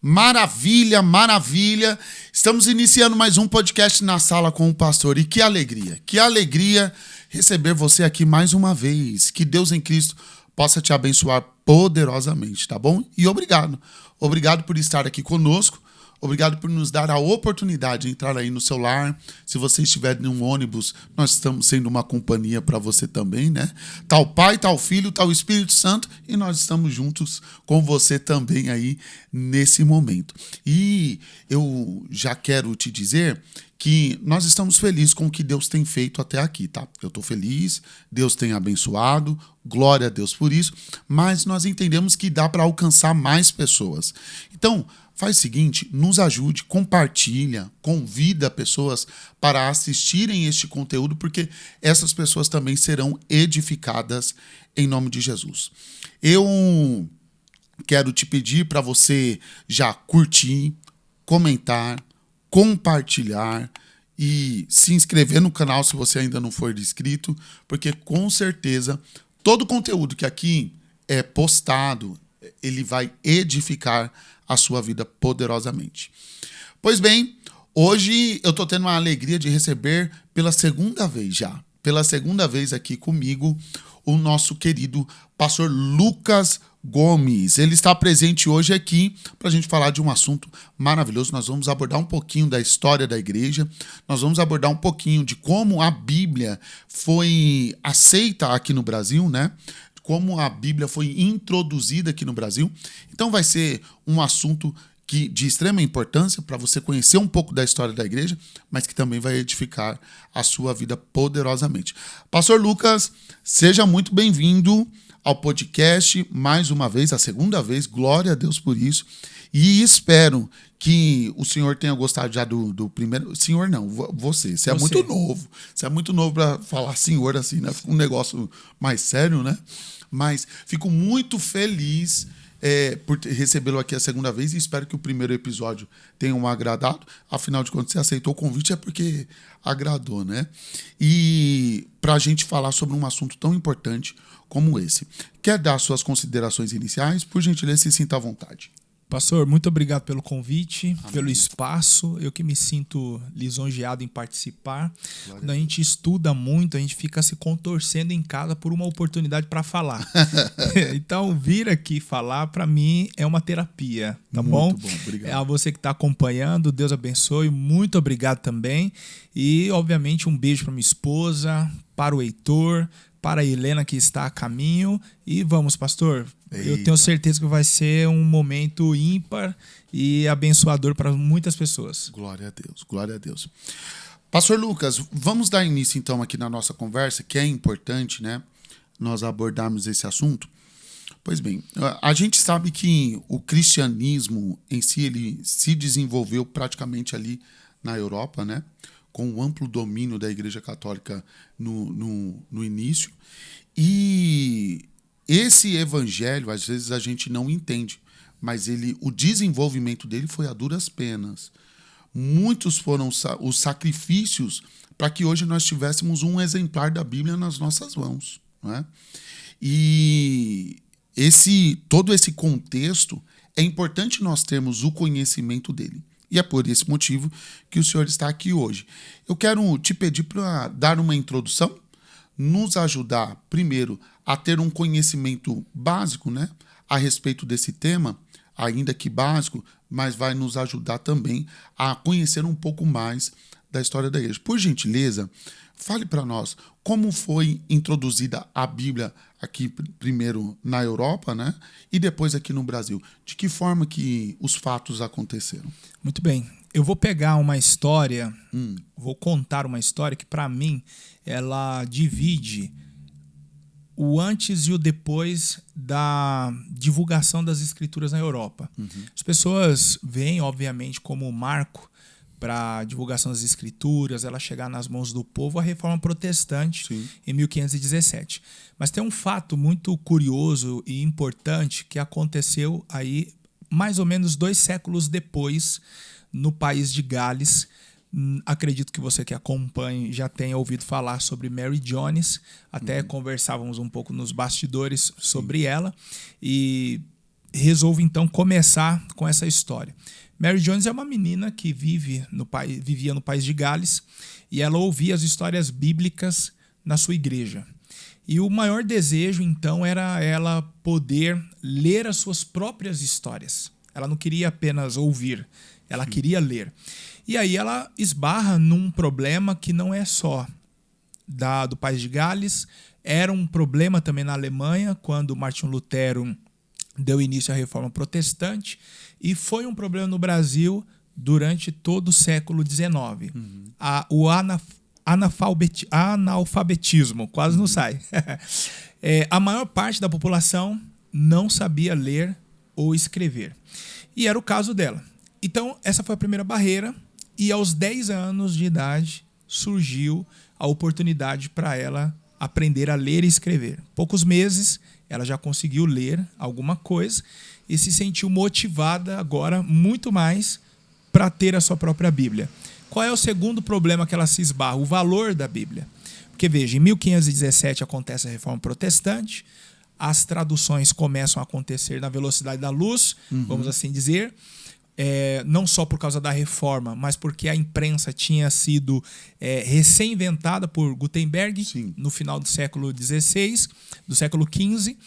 Maravilha, maravilha. Estamos iniciando mais um podcast na sala com o pastor. E que alegria receber você aqui mais uma vez. Que Deus em Cristo possa te abençoar poderosamente, tá bom? E obrigado. Obrigado por estar aqui conosco. Obrigado por nos dar a oportunidade de entrar aí no seu lar. Se você estiver num ônibus, nós estamos sendo uma companhia para você também, né? Tá o Pai, tá o Filho, tá o Espírito Santo e nós estamos juntos com você também aí nesse momento. E eu já quero te dizer que nós estamos felizes com o que Deus tem feito até aqui, tá? Eu estou feliz, Deus tem abençoado, glória a Deus por isso, mas nós entendemos que dá para alcançar mais pessoas. Então, faz o seguinte, nos ajude, compartilha, convida pessoas para assistirem este conteúdo, porque essas pessoas também serão edificadas em nome de Jesus. Eu quero te pedir para você já curtir, comentar, compartilhar e se inscrever no canal se você ainda não for inscrito, porque com certeza todo o conteúdo que aqui é postado, ele vai edificar a sua vida poderosamente. Pois bem, hoje eu estou tendo a alegria de receber pela segunda vez aqui comigo, o nosso querido pastor Lucas Gomes. Ele está presente hoje aqui para a gente falar de um assunto maravilhoso. Nós vamos abordar um pouquinho da história da igreja, nós vamos abordar um pouquinho de como a Bíblia foi aceita aqui no Brasil, né? Como a Bíblia foi introduzida aqui no Brasil. Então vai ser um assunto de extrema importância para você conhecer um pouco da história da igreja, mas que também vai edificar a sua vida poderosamente. Pastor Lucas, seja muito bem-vindo ao podcast, mais uma vez, a segunda vez, glória a Deus por isso, e espero que o senhor tenha gostado já do primeiro... Senhor não, você é muito novo para falar senhor assim, né? Fica um negócio mais sério, né? Mas fico muito feliz por recebê-lo aqui a segunda vez e espero que o primeiro episódio tenha um agradado. Afinal de contas, você aceitou o convite é porque agradou, né? E para a gente falar sobre um assunto tão importante como esse. Quer dar suas considerações iniciais? Por gentileza, se sinta à vontade. Pastor, muito obrigado pelo convite, pelo espaço. Eu que me sinto lisonjeado em participar. Quando a gente estuda muito, a gente fica se contorcendo em casa por uma oportunidade para falar. Então, vir aqui falar, para mim, é uma terapia, tá bom? Muito bom, obrigado. A você que está acompanhando, Deus abençoe. Muito obrigado também. E, obviamente, um beijo para minha esposa, para o Heitor, para a Helena que está a caminho. E vamos, pastor. Eita. Eu tenho certeza que vai ser um momento ímpar e abençoador para muitas pessoas. Glória a Deus, glória a Deus. Pastor Lucas, vamos dar início então aqui na nossa conversa, que é importante, né, nós abordarmos esse assunto. Pois bem, a gente sabe que o cristianismo em si, ele se desenvolveu praticamente ali na Europa, né, com o amplo domínio da Igreja Católica no início. E esse evangelho, às vezes, a gente não entende, mas o desenvolvimento dele foi a duras penas. Muitos foram os sacrifícios para que hoje nós tivéssemos um exemplar da Bíblia nas nossas mãos, não é? E todo esse contexto, é importante nós termos o conhecimento dele. E é por esse motivo que o senhor está aqui hoje. Eu quero te pedir para dar uma introdução, nos ajudar, primeiro, a ter um conhecimento básico, né, a respeito desse tema, ainda que básico, mas vai nos ajudar também a conhecer um pouco mais da história da igreja. Por gentileza, fale para nós como foi introduzida a Bíblia aqui primeiro na Europa, né, e depois aqui no Brasil. De que forma que os fatos aconteceram? Muito bem. Eu vou pegar uma história, vou contar uma história que, para mim, ela divide o antes e o depois da divulgação das escrituras na Europa. As pessoas veem, obviamente, como marco para a divulgação das escrituras, ela chegar nas mãos do povo, a Reforma Protestante, sim, em 1517. Mas tem um fato muito curioso e importante que aconteceu aí mais ou menos 2 séculos depois, no país de Gales. Acredito que você que acompanha já tenha ouvido falar sobre Mary Jones. Até conversávamos um pouco nos bastidores sobre ela. E resolvo então começar com essa história. Mary Jones é uma menina que vivia no país de Gales e ela ouvia as histórias bíblicas na sua igreja. E o maior desejo, então, era ela poder ler as suas próprias histórias. Ela não queria apenas ouvir, ela queria ler. E aí ela esbarra num problema que não é só do país de Gales, era um problema também na Alemanha, quando Martinho Lutero deu início à Reforma Protestante, e foi um problema no Brasil durante todo o século XIX. O analfabetismo, quase não sai. A maior parte da população não sabia ler ou escrever. E era o caso dela. Então, essa foi a primeira barreira, e aos 10 anos de idade surgiu a oportunidade para ela aprender a ler e escrever. Poucos meses, ela já conseguiu ler alguma coisa e se sentiu motivada agora muito mais para ter a sua própria Bíblia. Qual é o segundo problema que ela se esbarra? O valor da Bíblia. Porque, veja, em 1517 acontece a Reforma Protestante, as traduções começam a acontecer na velocidade da luz, vamos assim dizer, não só por causa da reforma, mas porque a imprensa tinha sido recém-inventada por Gutenberg. Sim. No final do século XVI, do século XV.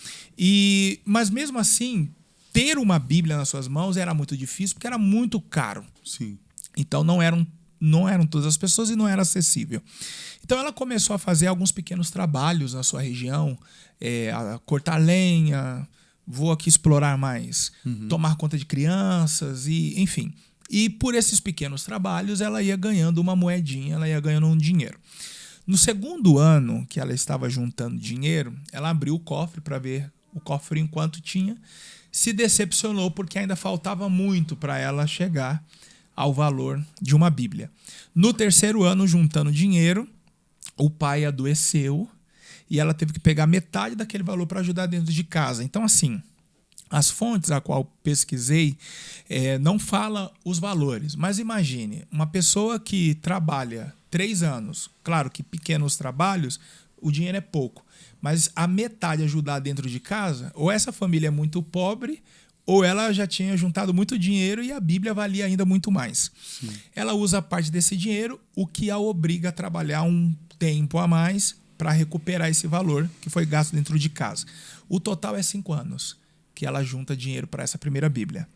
Mas mesmo assim, ter uma Bíblia nas suas mãos era muito difícil, porque era muito caro. Sim. Então não eram todas as pessoas e não era acessível. Então ela começou a fazer alguns pequenos trabalhos na sua região, a cortar lenha, vou aqui explorar mais, tomar conta de crianças, e enfim. E por esses pequenos trabalhos ela ia ganhando uma moedinha, ela ia ganhando um dinheiro. No segundo ano que ela estava juntando dinheiro, ela abriu o cofre para ver o cofre enquanto tinha, se decepcionou porque ainda faltava muito para ela chegar ao valor de uma Bíblia. No terceiro ano, juntando dinheiro, o pai adoeceu e ela teve que pegar metade daquele valor para ajudar dentro de casa. Então, assim, as fontes a qual pesquisei não fala os valores, mas imagine, uma pessoa que trabalha 3 anos, claro que pequenos trabalhos, o dinheiro é pouco, mas a metade ajudar dentro de casa, ou essa família é muito pobre, ou ela já tinha juntado muito dinheiro e a Bíblia valia ainda muito mais. Sim. Ela usa parte desse dinheiro, o que a obriga a trabalhar um tempo a mais para recuperar esse valor que foi gasto dentro de casa. O total é 5 anos que ela junta dinheiro para essa primeira Bíblia.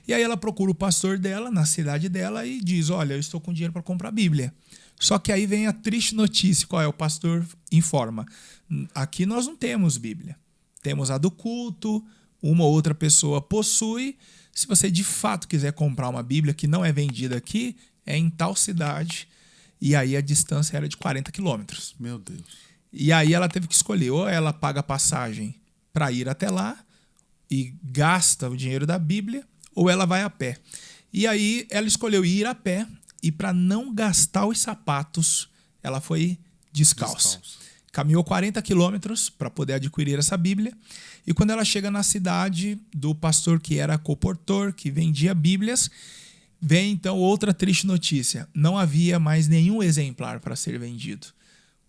E aí ela procura o pastor dela, na cidade dela, e diz, olha, eu estou com dinheiro para comprar a Bíblia. Só que aí vem a triste notícia, qual é? O pastor informa, aqui nós não temos Bíblia. Temos a do culto, uma ou outra pessoa possui. Se você de fato quiser comprar uma Bíblia que não é vendida aqui, é em tal cidade. E aí a distância era de 40 quilômetros. Meu Deus. E aí ela teve que escolher, ou ela paga a passagem para ir até lá e gasta o dinheiro da Bíblia, ou ela vai a pé. E aí ela escolheu ir a pé, e para não gastar os sapatos, ela foi descalça. Caminhou 40 quilômetros para poder adquirir essa Bíblia. E quando ela chega na cidade do pastor que era colportor, que vendia Bíblias, vem então outra triste notícia. Não havia mais nenhum exemplar para ser vendido.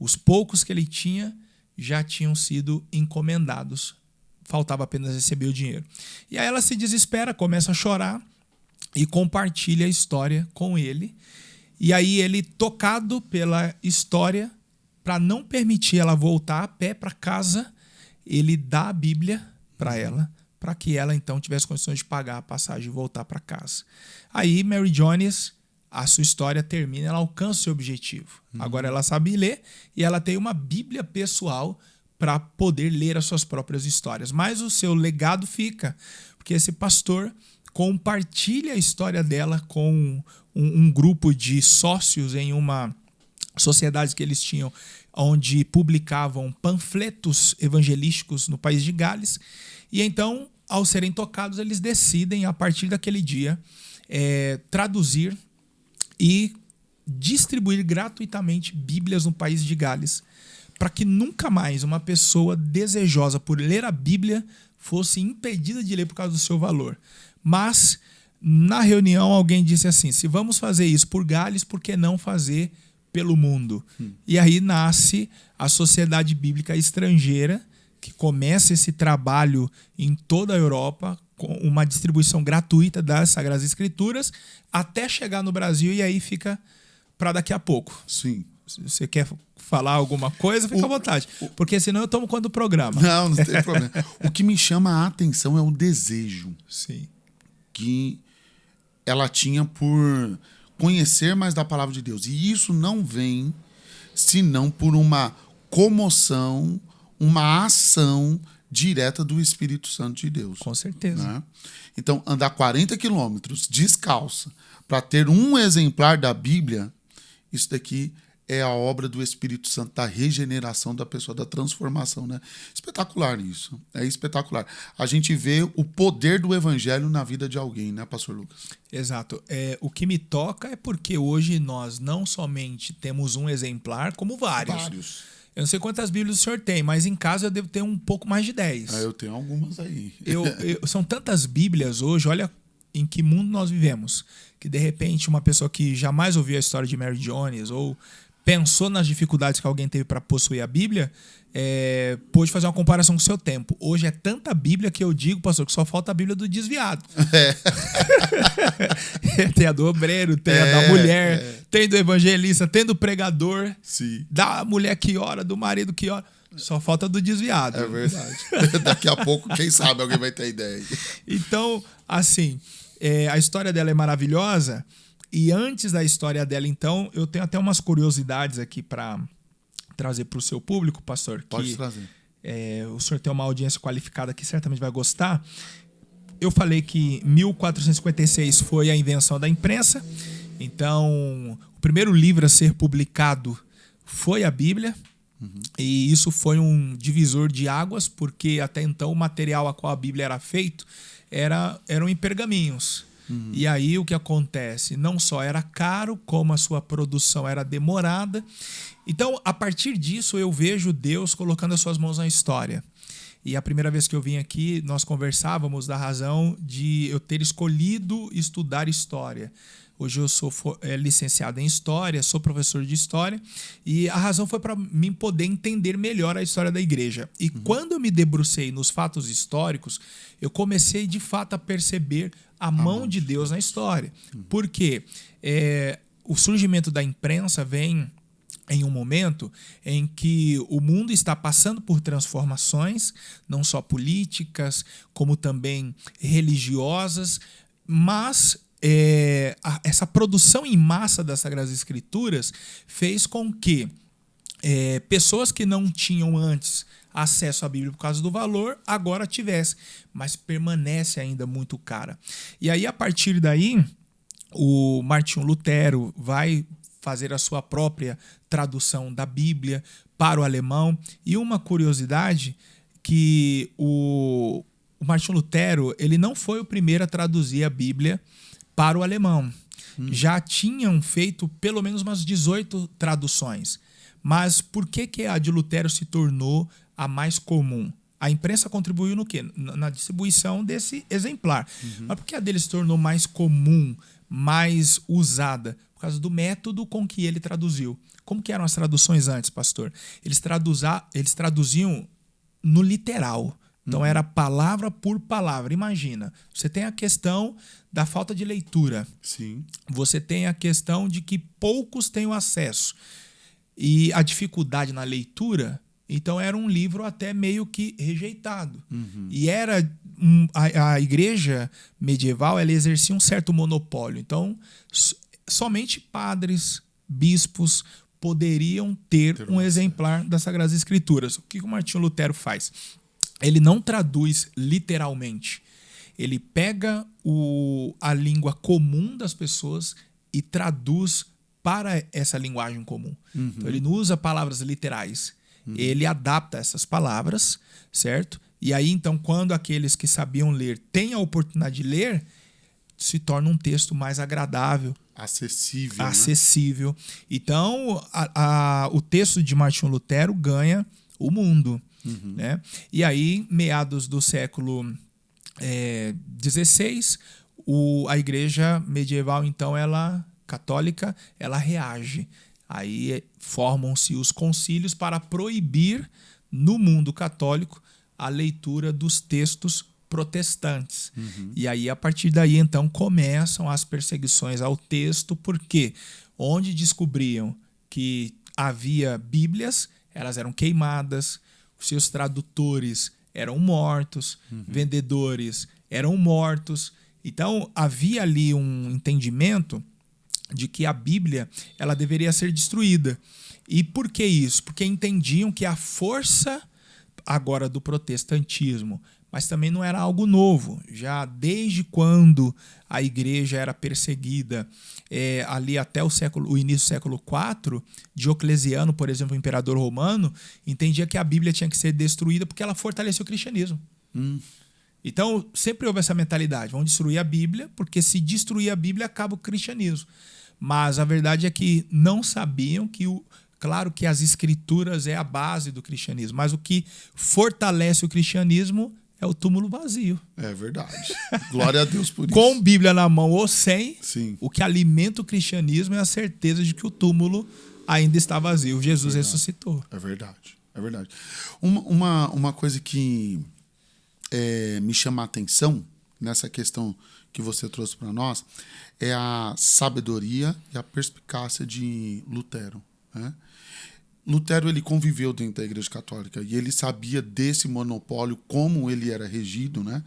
Os poucos que ele tinha já tinham sido encomendados. Faltava apenas receber o dinheiro. E aí ela se desespera, começa a chorar e compartilha a história com ele. E aí ele, tocado pela história, para não permitir ela voltar a pé para casa, ele dá a Bíblia para ela, para que ela então tivesse condições de pagar a passagem e voltar para casa. Aí Mary Jones, a sua história termina, ela alcança o seu objetivo. Agora ela sabe ler e ela tem uma Bíblia pessoal para poder ler as suas próprias histórias. Mas o seu legado fica, porque esse pastor compartilha a história dela com um grupo de sócios em uma sociedade que eles tinham, onde publicavam panfletos evangelísticos no país de Gales. E então, ao serem tocados, eles decidem, a partir daquele dia, traduzir e distribuir gratuitamente Bíblias no país de Gales, para que nunca mais uma pessoa desejosa por ler a Bíblia fosse impedida de ler por causa do seu valor. Mas, na reunião, alguém disse assim, se vamos fazer isso por Gales, por que não fazer pelo mundo? E aí nasce a Sociedade Bíblica Estrangeira, que começa esse trabalho em toda a Europa, uma distribuição gratuita das Sagradas Escrituras até chegar no Brasil, e aí fica para daqui a pouco. Sim. Se você quer falar alguma coisa, fica à vontade. Porque senão eu tomo conta do programa. Não tem problema. O que me chama a atenção é o desejo. Sim. Que ela tinha por conhecer mais da palavra de Deus. E isso não vem senão por uma comoção, uma ação direta do Espírito Santo de Deus. Com certeza. Né? Então, andar 40 quilômetros descalça para ter um exemplar da Bíblia, isso daqui é a obra do Espírito Santo, da regeneração da pessoa, da transformação. Né? Espetacular isso. É espetacular. A gente vê o poder do evangelho na vida de alguém, né, pastor Lucas? Exato. O que me toca é porque hoje nós não somente temos um exemplar, como vários. Eu não sei quantas Bíblias o senhor tem, mas em casa eu devo ter um pouco mais de 10. Eu tenho algumas aí. São tantas Bíblias hoje, olha em que mundo nós vivemos, que de repente uma pessoa que jamais ouviu a história de Mary Jones ou pensou nas dificuldades que alguém teve para possuir a Bíblia, pôde fazer uma comparação com o seu tempo. Hoje é tanta Bíblia que eu digo, pastor, que só falta a Bíblia do desviado. Tem a do obreiro, tem a da mulher, tem do evangelista, tem do pregador, sim, da mulher que ora, do marido que ora. Só falta do desviado. É verdade. Daqui a pouco, quem sabe, alguém vai ter ideia. Então, assim, a história dela é maravilhosa. E antes da história dela, então, eu tenho até umas curiosidades aqui para trazer para o seu público, pastor. Pode trazer. O senhor tem uma audiência qualificada que certamente vai gostar. Eu falei que 1456 foi a invenção da imprensa. Então, o primeiro livro a ser publicado foi a Bíblia. Uhum. E isso foi um divisor de águas, porque até então o material a qual a Bíblia era feito eram em pergaminhos. Uhum. E aí o que acontece? Não só era caro, como a sua produção era demorada. Então, a partir disso, eu vejo Deus colocando as suas mãos na história. E a primeira vez que eu vim aqui, nós conversávamos da razão de eu ter escolhido estudar história. Hoje eu sou licenciado em História, sou professor de História, e a razão foi para mim poder entender melhor a história da igreja. E quando eu me debrucei nos fatos históricos, eu comecei de fato a perceber a mão de Deus na história. Porque o surgimento da imprensa vem em um momento em que o mundo está passando por transformações, não só políticas, como também religiosas, mas essa produção em massa das Sagradas Escrituras fez com que pessoas que não tinham antes acesso à Bíblia por causa do valor, agora tivesse, mas permanece ainda muito cara. E aí, a partir daí, o Martinho Lutero vai fazer a sua própria tradução da Bíblia para o alemão. E uma curiosidade, que o Martinho Lutero ele não foi o primeiro a traduzir a Bíblia para o alemão. Já tinham feito pelo menos umas 18 traduções. Mas por que a de Lutero se tornou a mais comum? A imprensa contribuiu no quê? Na distribuição desse exemplar. Mas por que a dele se tornou mais comum, mais usada? Por causa do método com que ele traduziu. Como que eram as traduções antes, pastor? Eles traduziam no literal. Então, era palavra por palavra. Imagina, você tem a questão da falta de leitura. Sim. Você tem a questão de que poucos têm o acesso. E a dificuldade na leitura, então era um livro até meio que rejeitado. E era a igreja medieval, ela exercia um certo monopólio. Então, somente padres, bispos poderiam ter um exemplar das Sagradas Escrituras. O que o Martinho Lutero faz? Ele não traduz literalmente. Ele pega a língua comum das pessoas e traduz para essa linguagem comum. Então, ele não usa palavras literais. Ele adapta essas palavras, certo? E aí, então, quando aqueles que sabiam ler têm a oportunidade de ler, se torna um texto mais agradável. Acessível. Né? Então, o texto de Martinho Lutero ganha o mundo. Né? E aí, meados do século XVI, a igreja medieval, então, católica, ela reage. Aí formam-se os concílios para proibir no mundo católico a leitura dos textos protestantes. E aí, a partir daí, então, começam as perseguições ao texto, porque onde descobriam que havia Bíblias, elas eram queimadas, os seus tradutores eram mortos, vendedores eram mortos. Então, havia ali um entendimento de que a Bíblia ela deveria ser destruída. E por que isso? Porque entendiam que a força agora do protestantismo, mas também não era algo novo. Já desde quando a igreja era perseguida, ali até o início do século IV, Diocleciano, por exemplo, o imperador romano, entendia que a Bíblia tinha que ser destruída porque ela fortaleceu o cristianismo. Então, sempre houve essa mentalidade. Vamos destruir a Bíblia, porque se destruir a Bíblia, acaba o cristianismo. Mas a verdade é que não sabiam que claro que as escrituras é a base do cristianismo, mas o que fortalece o cristianismo é o túmulo vazio. É verdade. Glória a Deus por isso. Com Bíblia na mão ou sem, Sim. O que alimenta o cristianismo é a certeza de que o túmulo ainda está vazio. Jesus ressuscitou. É verdade. É verdade. Uma coisa que me chama a atenção nessa questão que você trouxe para nós é a sabedoria e a perspicácia de Lutero, né? Lutero ele conviveu dentro da Igreja Católica e ele sabia desse monopólio, como ele era regido, né?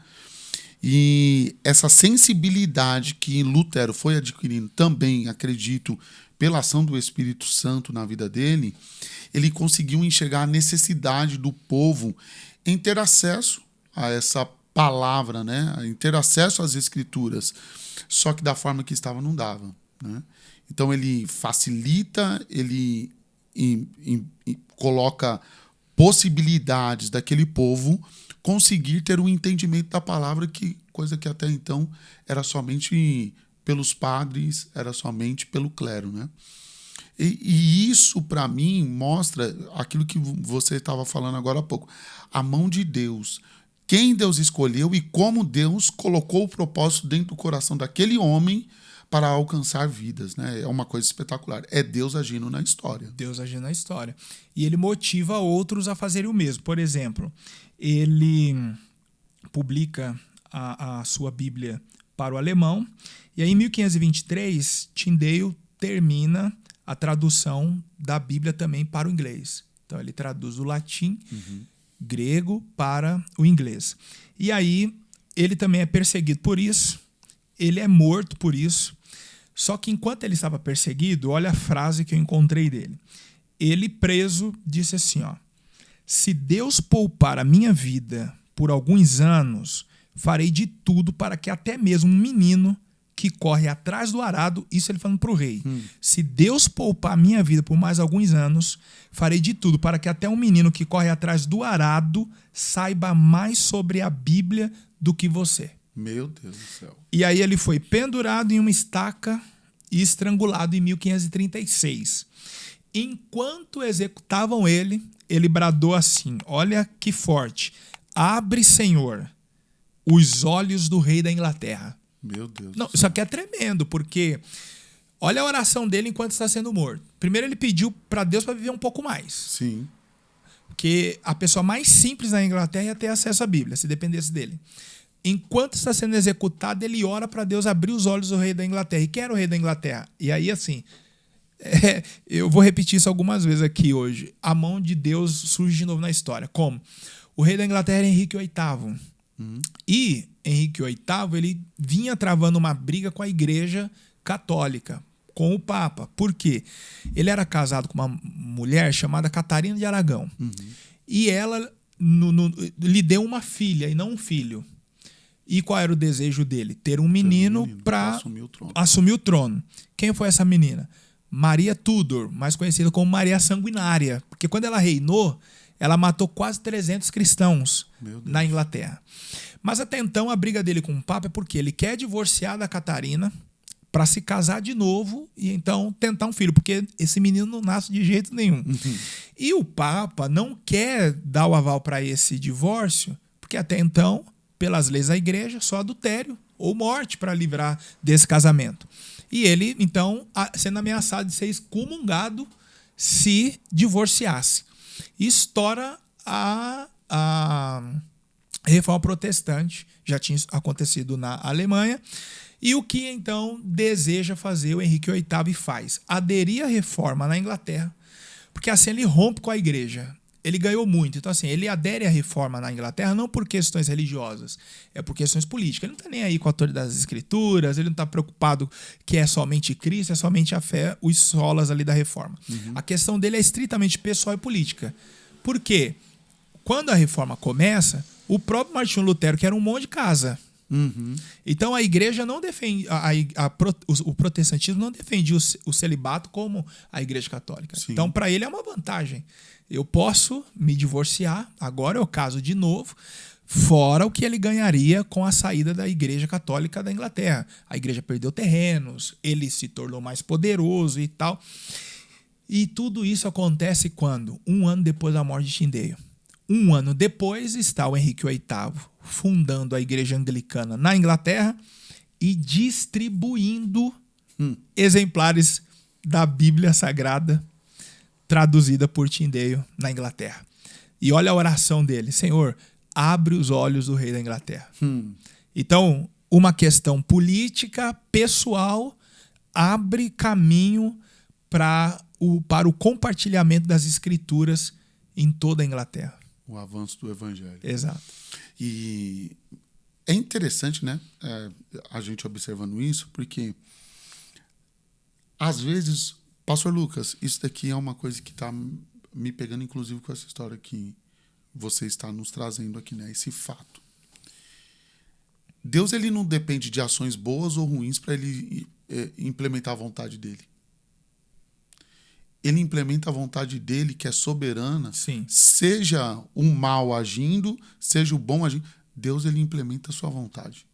E essa sensibilidade que Lutero foi adquirindo também, acredito, pela ação do Espírito Santo na vida dele, ele conseguiu enxergar a necessidade do povo em ter acesso a essa palavra, né? Em ter acesso às Escrituras, só que da forma que estava não dava, né? Então ele facilita, ele coloca possibilidades daquele povo conseguir ter um entendimento da palavra, coisa que até então era somente pelos padres, era somente pelo clero, né? E isso, para mim, mostra aquilo que você estava falando agora há pouco. A mão de Deus. Quem Deus escolheu e como Deus colocou o propósito dentro do coração daquele homem para alcançar vidas, né? É uma coisa espetacular. É Deus agindo na história. Deus agindo na história. E ele motiva outros a fazerem o mesmo. Por exemplo, ele publica a sua Bíblia para o alemão, e aí em 1523, Tyndale termina a tradução da Bíblia também para o inglês. Então ele traduz do latim, grego para o inglês. E aí ele também é perseguido por isso, ele é morto por isso. Só que enquanto ele estava perseguido, olha a frase que eu encontrei dele. Ele, preso, disse assim, ó: se Deus poupar a minha vida por alguns anos, farei de tudo para que até mesmo um menino que corre atrás do arado, isso ele falando para o rei, se Deus poupar a minha vida por mais alguns anos, farei de tudo para que até um menino que corre atrás do arado saiba mais sobre a Bíblia do que você. Meu Deus do céu. E aí ele foi pendurado em uma estaca e estrangulado em 1536. Enquanto executavam ele, ele bradou assim, olha que forte: abre, Senhor, os olhos do rei da Inglaterra. Meu Deus. Não, isso aqui é tremendo, porque olha a oração dele enquanto está sendo morto. Primeiro ele pediu para Deus para viver um pouco mais. Sim. Porque a pessoa mais simples na Inglaterra ia ter acesso à Bíblia, se dependesse dele. Enquanto está sendo executado, ele ora para Deus abrir os olhos do rei da Inglaterra. E quem era o rei da Inglaterra? E aí, assim, eu vou repetir isso algumas vezes aqui hoje. A mão de Deus surge de novo na história. Como? O rei da Inglaterra era Henrique VIII. E Henrique VIII, ele vinha travando uma briga com a Igreja Católica, com o Papa. Por quê? Ele era casado com uma mulher chamada Catarina de Aragão. E ela lhe deu uma filha e não um filho. E qual era o desejo dele? Ter um menino para assumir o trono. Quem foi essa menina? Maria Tudor, mais conhecida como Maria Sanguinária. Porque quando ela reinou, ela matou quase 300 cristãos na Inglaterra. Mas até então a briga dele com o Papa é porque ele quer divorciar da Catarina para se casar de novo e então tentar um filho, porque esse menino não nasce de jeito nenhum. E o Papa não quer dar o aval para esse divórcio, porque até então, pelas leis da igreja, só adultério ou morte para livrar desse casamento. E ele, então, sendo ameaçado de ser excomungado se divorciasse. E estoura a A reforma protestante já tinha acontecido na Alemanha. E o que então deseja fazer o Henrique VIII e faz? Aderir à reforma na Inglaterra, porque assim ele rompe com a igreja. Ele ganhou muito. Então, assim, ele adere à reforma na Inglaterra não por questões religiosas, é por questões políticas. Ele não está nem aí com a autoridade das escrituras, ele não está preocupado que é somente Cristo, é somente a fé, os solas ali da reforma. A questão dele é estritamente pessoal e política. Por quê? Quando a reforma começa, o próprio Martinho Lutero, que era um monte de casa. Então a igreja não defende, o protestantismo não defendia o celibato como a igreja católica. Sim. Então para ele é uma vantagem. Eu posso me divorciar, agora eu caso de novo, fora o que ele ganharia com a saída da igreja católica da Inglaterra. A igreja perdeu terrenos, ele se tornou mais poderoso e tal. E tudo isso acontece quando? 1 ano depois da morte de Tindale. 1 ano depois está o Henrique VIII fundando a igreja anglicana na Inglaterra e distribuindo exemplares da Bíblia Sagrada traduzida por Tindale na Inglaterra. E olha a oração dele: Senhor, abre os olhos do rei da Inglaterra. Então, uma questão política, pessoal, abre caminho para o compartilhamento das escrituras em toda a Inglaterra. O avanço do evangelho. Exato. E é interessante, né, a gente observando isso, porque às vezes, Pastor Lucas, isso daqui é uma coisa que está me pegando, inclusive, com essa história que você está nos trazendo aqui, né, esse fato. Deus, ele não depende de ações boas ou ruins para ele implementar a vontade dele. Ele implementa a vontade dele, que é soberana. Sim. Seja o mal agindo, seja o bom agindo. Deus, ele implementa a sua vontade.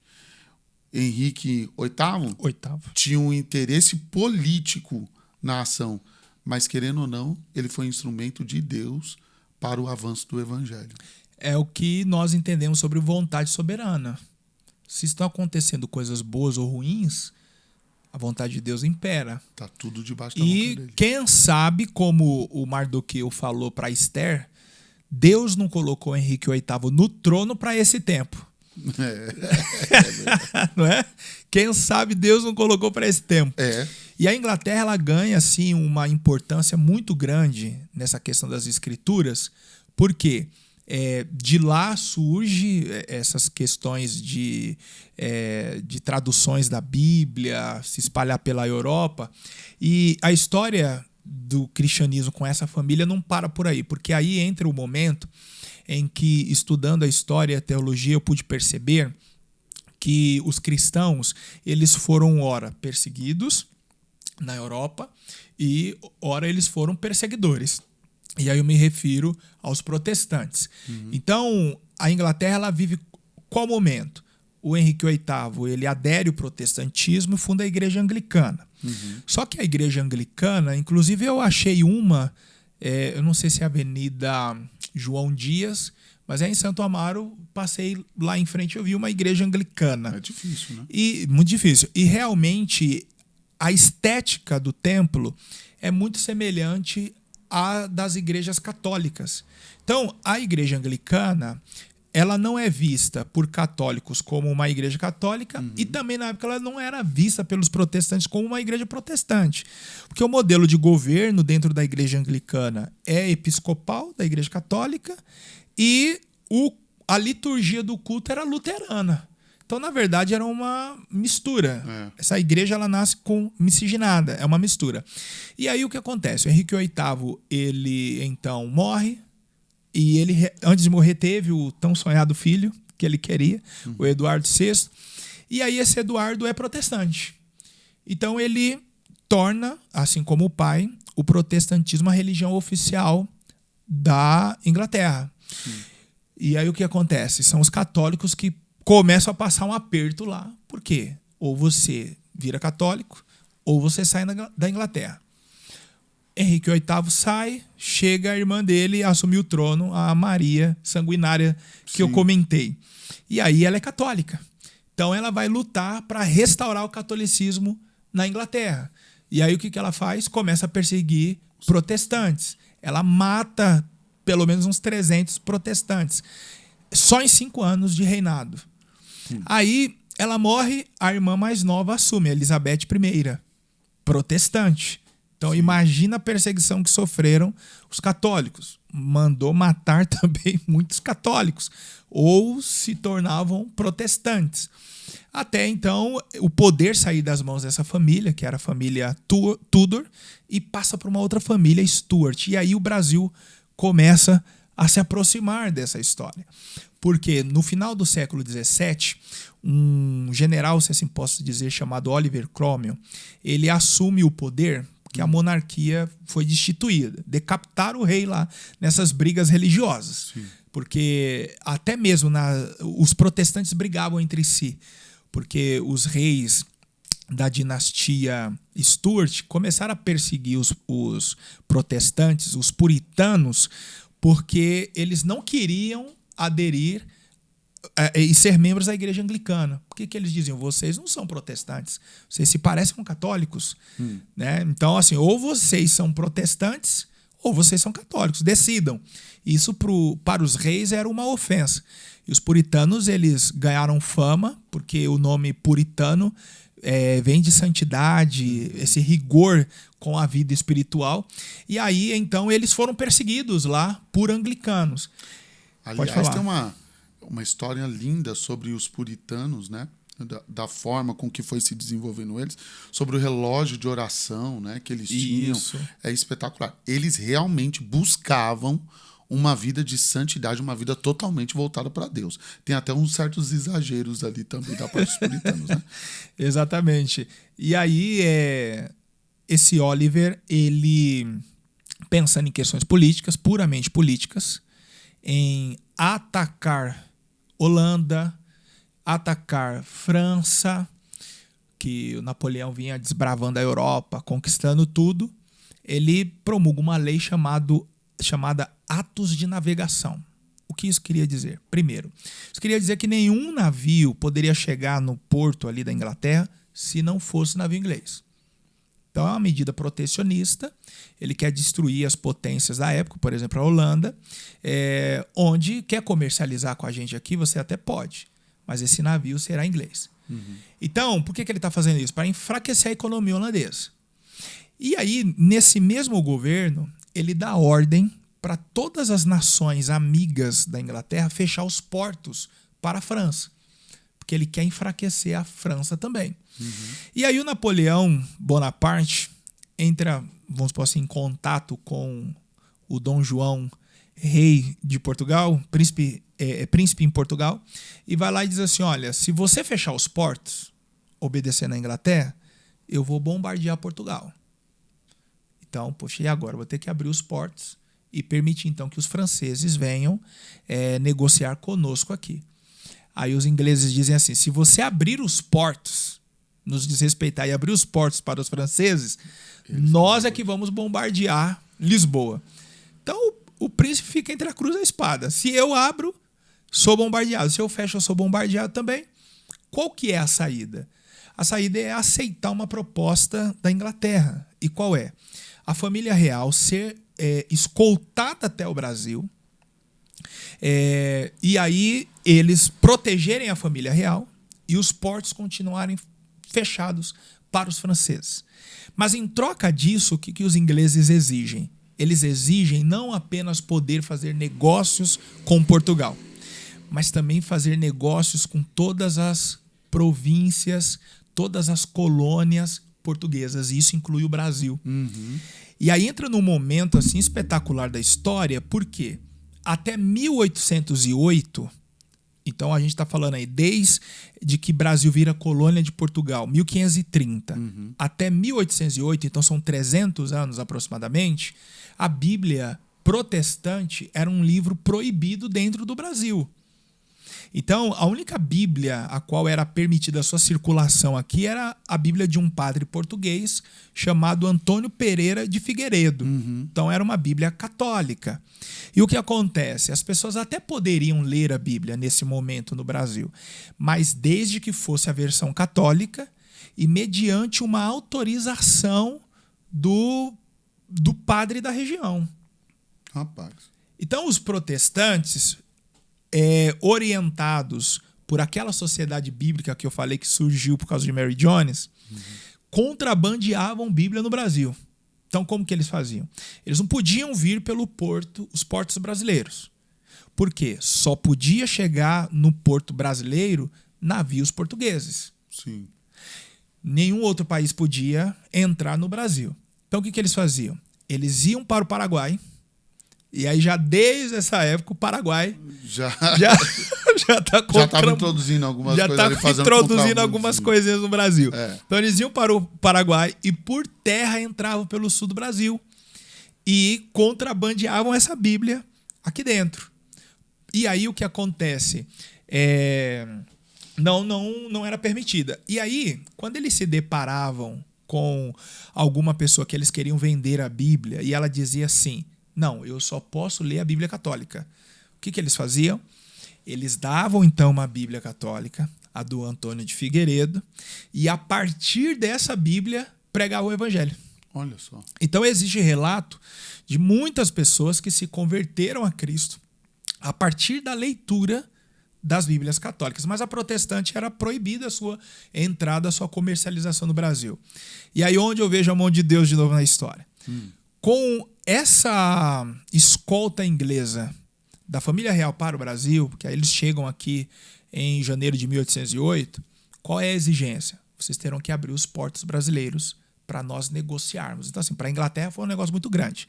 Henrique VIII tinha um interesse político na ação, mas, querendo ou não, ele foi instrumento de Deus para o avanço do evangelho. É o que nós entendemos sobre vontade soberana. Se estão acontecendo coisas boas ou ruins, a vontade de Deus impera. Está tudo debaixo da vontade dele. E quem sabe, como o Mardoqueu falou para Esther, Deus não colocou Henrique VIII no trono para esse tempo. Não é? Quem sabe Deus não colocou para esse tempo. E a Inglaterra, ela ganha assim, uma importância muito grande nessa questão das escrituras, porque de lá surge essas questões de traduções da Bíblia, se espalhar pela Europa. E a história do cristianismo com essa família não para por aí, porque aí entra o momento em que, estudando a história e a teologia, eu pude perceber que os cristãos, eles foram, ora, perseguidos na Europa e, ora, eles foram perseguidores. E aí eu me refiro aos protestantes. Então, a Inglaterra, ela vive qual momento? O Henrique VIII, ele adere ao protestantismo e funda a igreja anglicana. Só que a igreja anglicana, inclusive eu achei uma, eu não sei se é a Avenida João Dias, mas é em Santo Amaro, passei lá em frente e eu vi uma igreja anglicana. É difícil, né? Muito difícil. E realmente a estética do templo é muito semelhante à das igrejas católicas. Então, a igreja anglicana, ela não é vista por católicos como uma igreja católica e também, na época, ela não era vista pelos protestantes como uma igreja protestante. Porque o modelo de governo dentro da igreja anglicana é episcopal, da igreja católica, e a liturgia do culto era luterana. Então, na verdade, era uma mistura. Essa igreja, ela nasce com miscigenada, é uma mistura. E aí o que acontece? O Henrique VIII, ele então morre, e ele, antes de morrer, teve o tão sonhado filho que ele queria, o Eduardo VI. E aí esse Eduardo é protestante. Então ele torna, assim como o pai, o protestantismo a religião oficial da Inglaterra. E aí o que acontece? São os católicos que começam a passar um aperto lá. Por quê? Ou você vira católico, ou você sai da Inglaterra. Henrique VIII sai, chega a irmã dele a assumir o trono, a Maria Sanguinária, que eu comentei. E aí ela é católica. Então ela vai lutar para restaurar o catolicismo na Inglaterra. E aí o que ela faz? Começa a perseguir protestantes. Ela mata pelo menos uns 300 protestantes. só em 5 anos de reinado. Aí ela morre, a irmã mais nova assume, a Elizabeth I, protestante. Então imagina a perseguição que sofreram os católicos. Mandou matar também muitos católicos, ou se tornavam protestantes. Até então, o poder sair das mãos dessa família, que era a família Tudor, e passa para uma outra família, Stuart. E aí o Brasil começa a se aproximar dessa história. Porque no final do século XVII, um general, se assim posso dizer, chamado Oliver Cromwell, ele assume o poder porque a monarquia foi destituída. Decapitaram o rei lá nessas brigas religiosas. Sim. Porque até mesmo os protestantes brigavam entre si. Porque os reis da dinastia Stuart começaram a perseguir os protestantes, os puritanos, porque eles não queriam aderir e ser membros da igreja anglicana. Por que eles diziam? Vocês não são protestantes, vocês se parecem com católicos. Né? Então, assim, ou vocês são protestantes ou vocês são católicos, decidam. Isso para os reis era uma ofensa. E os puritanos, eles ganharam fama, porque o nome puritano vem de santidade, esse rigor com a vida espiritual. E aí, então, eles foram perseguidos lá por anglicanos. Aliás, tem uma história linda sobre os puritanos, né? Da forma com que foi se desenvolvendo eles, sobre o relógio de oração, né, que eles tinham. Isso. É espetacular. Eles realmente buscavam uma vida de santidade, uma vida totalmente voltada para Deus. Tem até uns certos exageros ali também da parte dos puritanos, né? Exatamente. E aí, esse Oliver, ele, pensando em questões políticas, puramente políticas, em atacar Holanda, atacar França, que o Napoleão vinha desbravando a Europa, conquistando tudo, ele promulga uma lei chamada Atos de Navegação. O que isso queria dizer? Primeiro, isso queria dizer que nenhum navio poderia chegar no porto ali da Inglaterra se não fosse navio inglês. Então é uma medida protecionista, ele quer destruir as potências da época, por exemplo, a Holanda, onde quer comercializar com a gente aqui, você até pode, mas esse navio será inglês. Então, por que ele está fazendo isso? Para enfraquecer a economia holandesa. E aí, nesse mesmo governo, ele dá ordem para todas as nações amigas da Inglaterra fechar os portos para a França, porque ele quer enfraquecer a França também. E aí o Napoleão Bonaparte entra, vamos supor assim, em contato com o Dom João, rei de Portugal, príncipe em Portugal, e vai lá e diz assim, olha, se você fechar os portos, obedecendo à Inglaterra, eu vou bombardear Portugal. Então, poxa, e agora? Vou ter que abrir os portos e permitir, então, que os franceses venham negociar conosco aqui. Aí os ingleses dizem assim, se você abrir os portos, nos desrespeitar e abrir os portos para os franceses, nós é que vamos bombardear Lisboa. Então, o príncipe fica entre a cruz e a espada. Se eu abro, sou bombardeado. Se eu fecho, eu sou bombardeado também. Qual que é a saída? A saída é aceitar uma proposta da Inglaterra. E qual é? A família real ser escoltada até o Brasil, e aí eles protegerem a família real e os portos continuarem fechados para os franceses. Mas em troca disso, o que os ingleses exigem? Eles exigem não apenas poder fazer negócios com Portugal, mas também fazer negócios com todas as províncias, todas as colônias portuguesas, e isso inclui o Brasil. E aí entra num momento assim espetacular da história, porque até 1808, então a gente está falando aí desde que Brasil vira colônia de Portugal, 1530, até 1808, então são 300 anos aproximadamente, a Bíblia protestante era um livro proibido dentro do Brasil. Então, a única Bíblia a qual era permitida a sua circulação aqui era a Bíblia de um padre português chamado Antônio Pereira de Figueiredo. Então, era uma Bíblia católica. E o que acontece? As pessoas até poderiam ler a Bíblia nesse momento no Brasil, mas desde que fosse a versão católica e mediante uma autorização do padre da região. Rapaz. Então, os protestantes orientados por aquela sociedade bíblica que eu falei que surgiu por causa de Mary Jones, contrabandeavam Bíblia no Brasil. Então, como que eles faziam? Eles não podiam vir pelo porto, os portos brasileiros. Por quê? Só podia chegar no porto brasileiro navios portugueses. Sim. Nenhum outro país podia entrar no Brasil. Então, o que eles faziam? Eles iam para o Paraguai, e aí já desde essa época o Paraguai já estava introduzindo algumas coisas ali, introduzindo algumas coisinhas no Brasil. É. Então eles iam para o Paraguai e por terra entravam pelo sul do Brasil e contrabandeavam essa Bíblia aqui dentro. E aí o que acontece? Não era permitida. E aí, quando eles se deparavam com alguma pessoa que eles queriam vender a Bíblia e ela dizia assim: não, eu só posso ler a Bíblia católica. O que eles faziam? Eles davam, então, uma Bíblia católica, a do Antônio de Figueiredo, e a partir dessa Bíblia pregavam o Evangelho. Olha só. Então, existe relato de muitas pessoas que se converteram a Cristo a partir da leitura das Bíblias católicas. Mas a protestante era proibida a sua entrada, a sua comercialização no Brasil. E aí onde eu vejo a mão de Deus de novo na história. Com essa escolta inglesa da família real para o Brasil, porque aí eles chegam aqui em janeiro de 1808, qual é a exigência? Vocês terão que abrir os portos brasileiros para nós negociarmos. Então, assim, para a Inglaterra foi um negócio muito grande,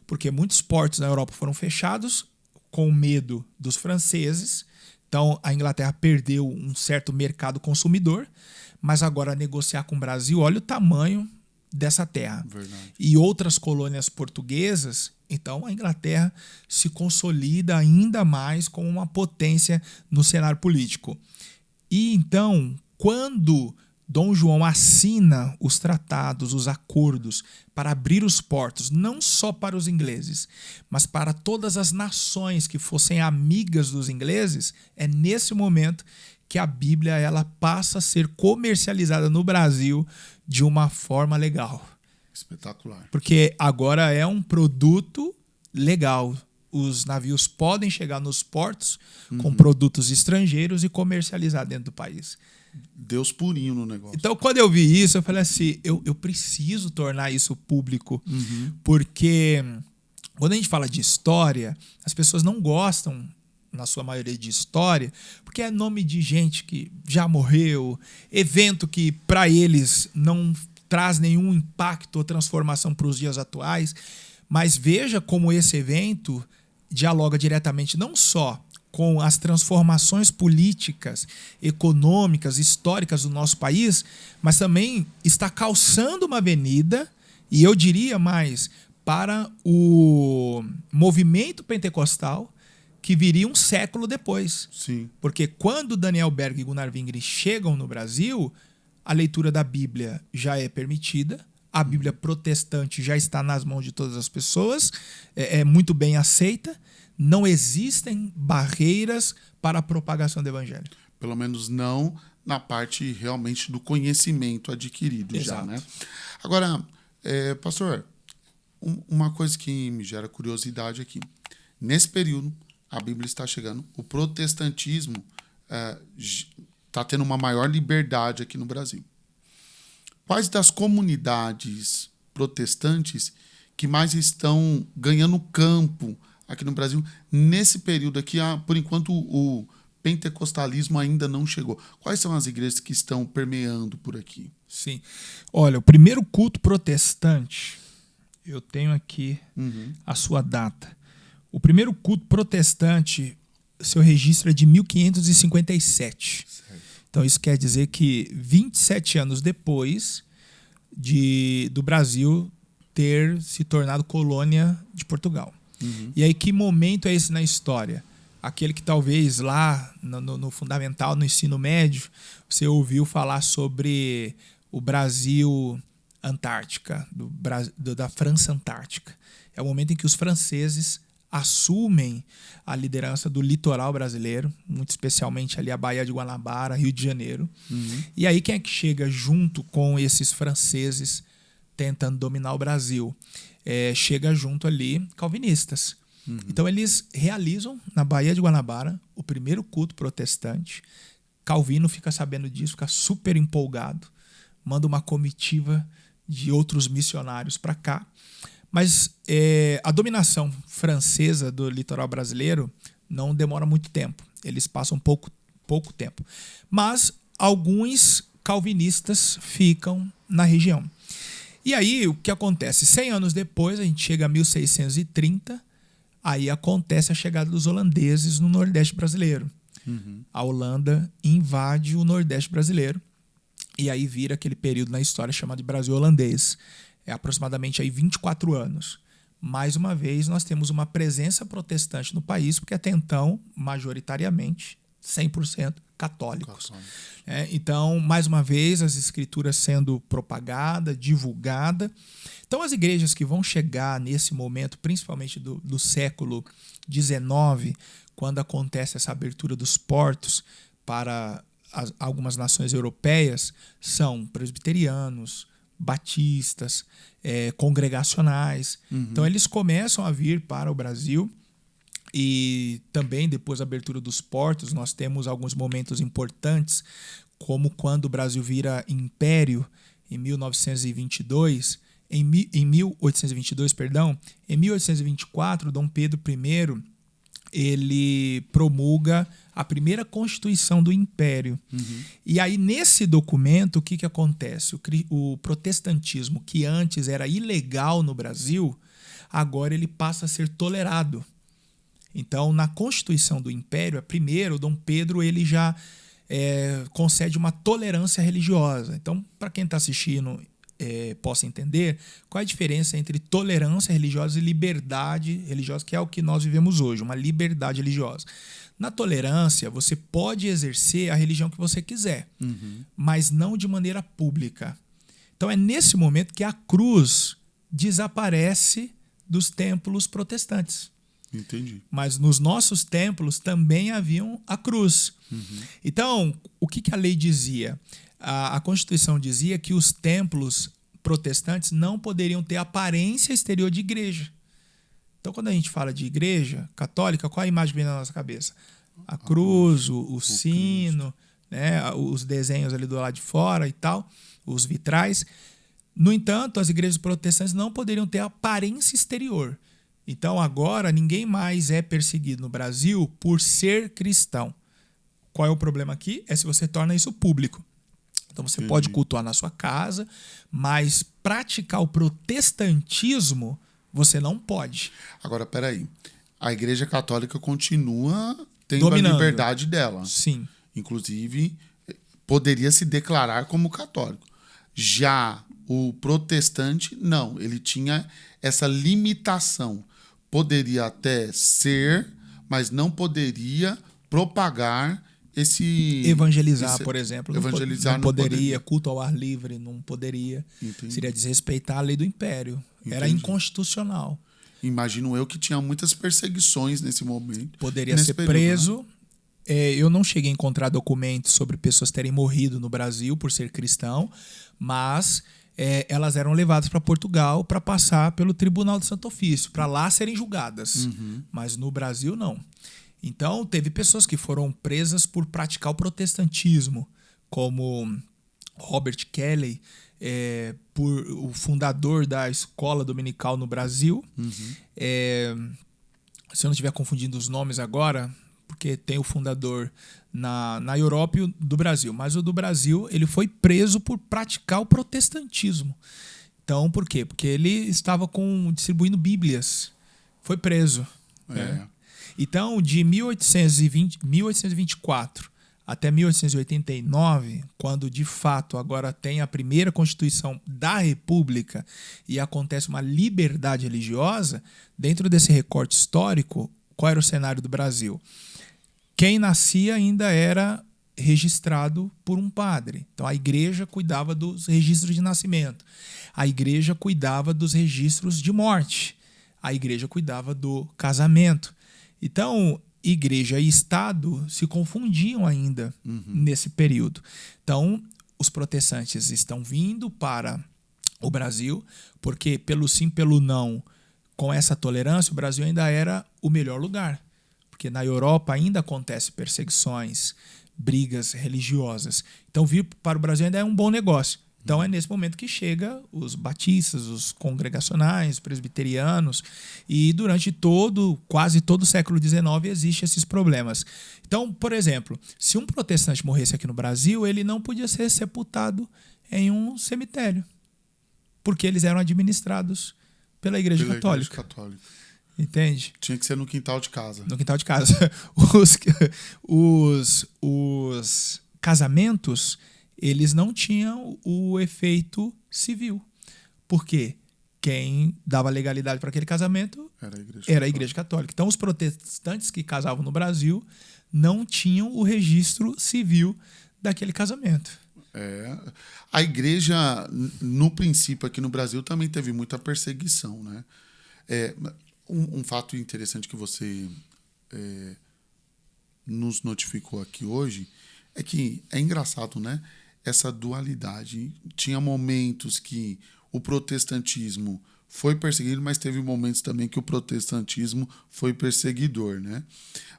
porque muitos portos na Europa foram fechados com medo dos franceses. Então, a Inglaterra perdeu um certo mercado consumidor, mas agora negociar com o Brasil, olha o tamanho dessa terra. Verdade. E outras colônias portuguesas, então a Inglaterra se consolida ainda mais como uma potência no cenário político. E então, quando Dom João assina os tratados, os acordos para abrir os portos, não só para os ingleses, mas para todas as nações que fossem amigas dos ingleses, é nesse momento que a Bíblia ela passa a ser comercializada no Brasil de uma forma legal. Espetacular. Porque agora é um produto legal. Os navios podem chegar nos portos com produtos estrangeiros e comercializar dentro do país. Deus purinho no negócio. Então, quando eu vi isso, eu falei assim, eu preciso tornar isso público, porque quando a gente fala de história, as pessoas não gostam, na sua maioria, de história, porque é nome de gente que já morreu, evento que para eles não traz nenhum impacto ou transformação para os dias atuais, mas veja como esse evento dialoga diretamente não só com as transformações políticas, econômicas, históricas do nosso país, mas também está calçando uma avenida, e eu diria mais, para o movimento pentecostal que viria um século depois. Sim. Porque quando Daniel Berg e Gunnar Wingren chegam no Brasil, a leitura da Bíblia já é permitida, a Bíblia protestante já está nas mãos de todas as pessoas, é muito bem aceita, não existem barreiras para a propagação do Evangelho. Pelo menos não na parte realmente do conhecimento adquirido. Exato. Já, né? Agora, pastor, uma coisa que me gera curiosidade aqui. Nesse período, a Bíblia está chegando, o protestantismo está tendo uma maior liberdade aqui no Brasil. Quais das comunidades protestantes que mais estão ganhando campo aqui no Brasil, nesse período aqui, por enquanto o pentecostalismo ainda não chegou? Quais são as igrejas que estão permeando por aqui? Sim. Olha, o primeiro culto protestante, eu tenho aqui a sua data. O primeiro culto protestante, seu registro é de 1557. Certo. Então isso quer dizer que 27 anos depois do Brasil ter se tornado colônia de Portugal. E aí, que momento é esse na história? Aquele que talvez lá no fundamental, no ensino médio, você ouviu falar sobre o Brasil Antártica, da França Antártica. É o momento em que os franceses assumem a liderança do litoral brasileiro, muito especialmente ali a Baía de Guanabara, Rio de Janeiro. E aí quem é que chega junto com esses franceses tentando dominar o Brasil? Chega junto ali calvinistas. Então eles realizam na Baía de Guanabara o primeiro culto protestante. Calvino fica sabendo disso, fica super empolgado, manda uma comitiva de outros missionários para cá. Mas a dominação francesa do litoral brasileiro não demora muito tempo. Eles passam pouco tempo. Mas alguns calvinistas ficam na região. E aí, o que acontece? 100 anos depois, a gente chega a 1630, aí acontece a chegada dos holandeses no Nordeste brasileiro. A Holanda invade o Nordeste brasileiro e aí vira aquele período na história chamado de Brasil holandês. É aproximadamente aí 24 anos. Mais uma vez, nós temos uma presença protestante no país, porque até então, majoritariamente, 100% católicos. Então, mais uma vez, as escrituras sendo propagada, divulgada. Então, as igrejas que vão chegar nesse momento, principalmente do século XIX, quando acontece essa abertura dos portos para algumas nações europeias, são presbiterianos, batistas, congregacionais. Então, eles começam a vir para o Brasil. E também, depois da abertura dos portos, nós temos alguns momentos importantes, como quando o Brasil vira império em 1822. Em 1824, Dom Pedro I ele promulga a primeira Constituição do Império. E aí, nesse documento, o que acontece? O protestantismo, que antes era ilegal no Brasil, agora ele passa a ser tolerado. Então, na Constituição do Império, primeiro, Dom Pedro ele já concede uma tolerância religiosa. Então, para quem está assistindo possa entender qual é a diferença entre tolerância religiosa e liberdade religiosa, que é o que nós vivemos hoje, uma liberdade religiosa. Na tolerância, você pode exercer a religião que você quiser, mas não de maneira pública. Então, é nesse momento que a cruz desaparece dos templos protestantes. Entendi. Mas nos nossos templos também haviam a cruz. Então, o que a lei dizia? A Constituição dizia que os templos protestantes não poderiam ter aparência exterior de igreja. Então, quando a gente fala de igreja católica, qual a imagem que vem na nossa cabeça? A cruz, o sino, né, os desenhos ali do lado de fora e tal, os vitrais. No entanto, as igrejas protestantes não poderiam ter aparência exterior. Então, agora, ninguém mais é perseguido no Brasil por ser cristão. Qual é o problema aqui? É se você torna isso público. Então, você pode cultuar na sua casa, mas praticar o protestantismo, você não pode. Agora, peraí. A Igreja Católica continua tendo Dominando. A liberdade dela. Sim. Inclusive, poderia se declarar como católico. Já o protestante, não. Ele tinha essa limitação. Poderia até ser, mas não poderia propagar evangelizar, por exemplo. Evangelizar não poderia. Culto ao ar livre, não poderia. Entendi. Seria desrespeitar a lei do império. Entendi. Era inconstitucional. Imagino eu que tinha muitas perseguições nesse momento. Poderia ser preso. Né? Eu não cheguei a encontrar documentos sobre pessoas terem morrido no Brasil por ser cristão, mas elas eram levadas para Portugal para passar pelo Tribunal do Santo Ofício, para lá serem julgadas. Mas no Brasil, não. Então, teve pessoas que foram presas por praticar o protestantismo, como Robert Kelly, o fundador da escola dominical no Brasil. Se eu não estiver confundindo os nomes agora, porque tem o fundador na Europa e o do Brasil. Mas o do Brasil, ele foi preso por praticar o protestantismo. Então, por quê? Porque ele estava distribuindo bíblias. Foi preso. Então, de 1824 até 1889, quando de fato agora tem a primeira Constituição da República e acontece uma liberdade religiosa, dentro desse recorte histórico, qual era o cenário do Brasil? Quem nascia ainda era registrado por um padre. Então, a igreja cuidava dos registros de nascimento. A igreja cuidava dos registros de morte. A igreja cuidava do casamento. Então, igreja e Estado se confundiam ainda nesse período. Então, os protestantes estão vindo para o Brasil, porque pelo sim, pelo não, com essa tolerância, o Brasil ainda era o melhor lugar. Porque na Europa ainda acontecem perseguições, brigas religiosas. Então, vir para o Brasil ainda é um bom negócio. Então, é nesse momento que chega os batistas, os congregacionais, os presbiterianos, e durante quase todo o século XIX existem esses problemas. Então, por exemplo, se um protestante morresse aqui no Brasil, ele não podia ser sepultado em um cemitério, porque eles eram administrados pela Igreja Católica. Entende? Tinha que ser no quintal de casa. No quintal de casa. Os casamentos, eles não tinham o efeito civil. Por quê? Quem dava legalidade para aquele casamento era a Igreja Católica. Então, os protestantes que casavam no Brasil não tinham o registro civil daquele casamento. A igreja, no princípio, aqui no Brasil, também teve muita perseguição, né? Um fato interessante que você nos notificou aqui hoje é que é engraçado, né? Essa dualidade. Tinha momentos que o protestantismo foi perseguido, mas teve momentos também que o protestantismo foi perseguidor, né?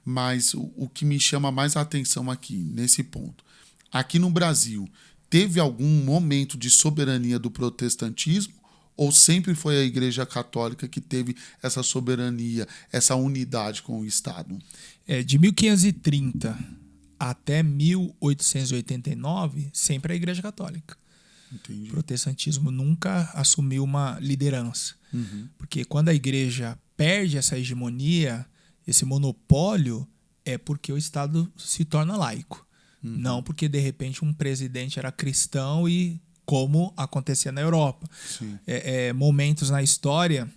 Mas o que me chama mais a atenção aqui, nesse ponto, aqui no Brasil, teve algum momento de soberania do protestantismo ou sempre foi a Igreja Católica que teve essa soberania, essa unidade com o Estado? De 1530 até 1889, sempre a Igreja Católica. Entendi. O protestantismo nunca assumiu uma liderança. Porque quando a Igreja perde essa hegemonia, esse monopólio, é porque o Estado se torna laico. Não porque, de repente, um presidente era cristão e como acontecia na Europa. Momentos na história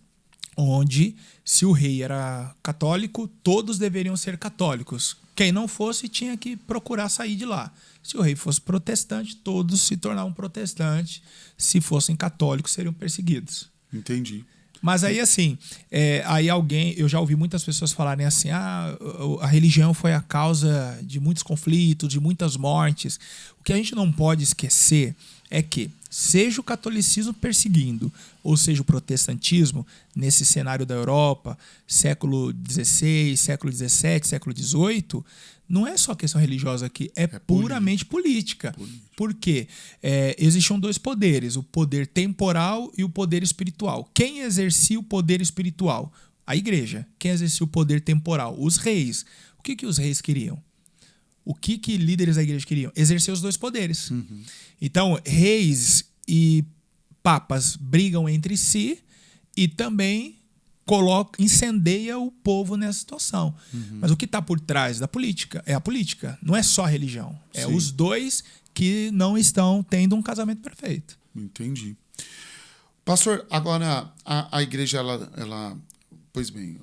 onde, se o rei era católico, todos deveriam ser católicos. Quem não fosse tinha que procurar sair de lá. Se o rei fosse protestante, todos se tornavam protestantes. Se fossem católicos, seriam perseguidos. Entendi. Mas aí, assim, eu já ouvi muitas pessoas falarem assim, a religião foi a causa de muitos conflitos, de muitas mortes. O que a gente não pode esquecer é que, seja o catolicismo perseguindo, ou seja o protestantismo, nesse cenário da Europa, século XVI, século XVII, século XVIII, não é só questão religiosa aqui, é puramente política. Por quê? Existiam dois poderes, o poder temporal e o poder espiritual. Quem exercia o poder espiritual? A igreja. Quem exercia o poder temporal? Os reis. O que os reis queriam? O que líderes da igreja queriam? Exercer os dois poderes. Então, reis e papas brigam entre si e também incendeia o povo nessa situação. Mas o que está por trás da política é a política, não é só a religião. É os dois que não estão tendo um casamento perfeito. Entendi. Pastor, agora a igreja, pois bem,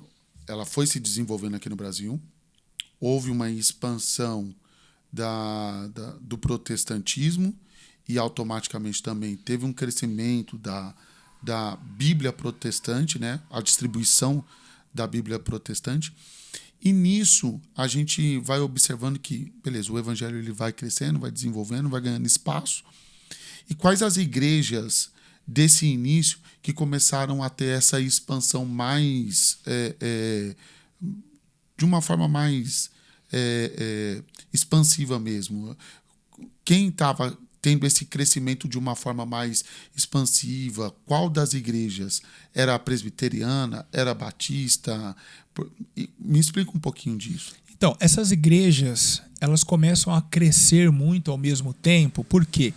ela foi se desenvolvendo aqui no Brasil, houve uma expansão do protestantismo e automaticamente também teve um crescimento da Bíblia protestante, né? A distribuição da Bíblia protestante. E nisso a gente vai observando que, beleza, o evangelho ele vai crescendo, vai desenvolvendo, vai ganhando espaço. E quais as igrejas desse início que começaram a ter essa expansão mais de uma forma mais expansiva mesmo? Quem estava tendo esse crescimento de uma forma mais expansiva? Qual das igrejas? Era presbiteriana? Era batista? Me explica um pouquinho disso. Então, essas igrejas, elas começam a crescer muito ao mesmo tempo. Por quê?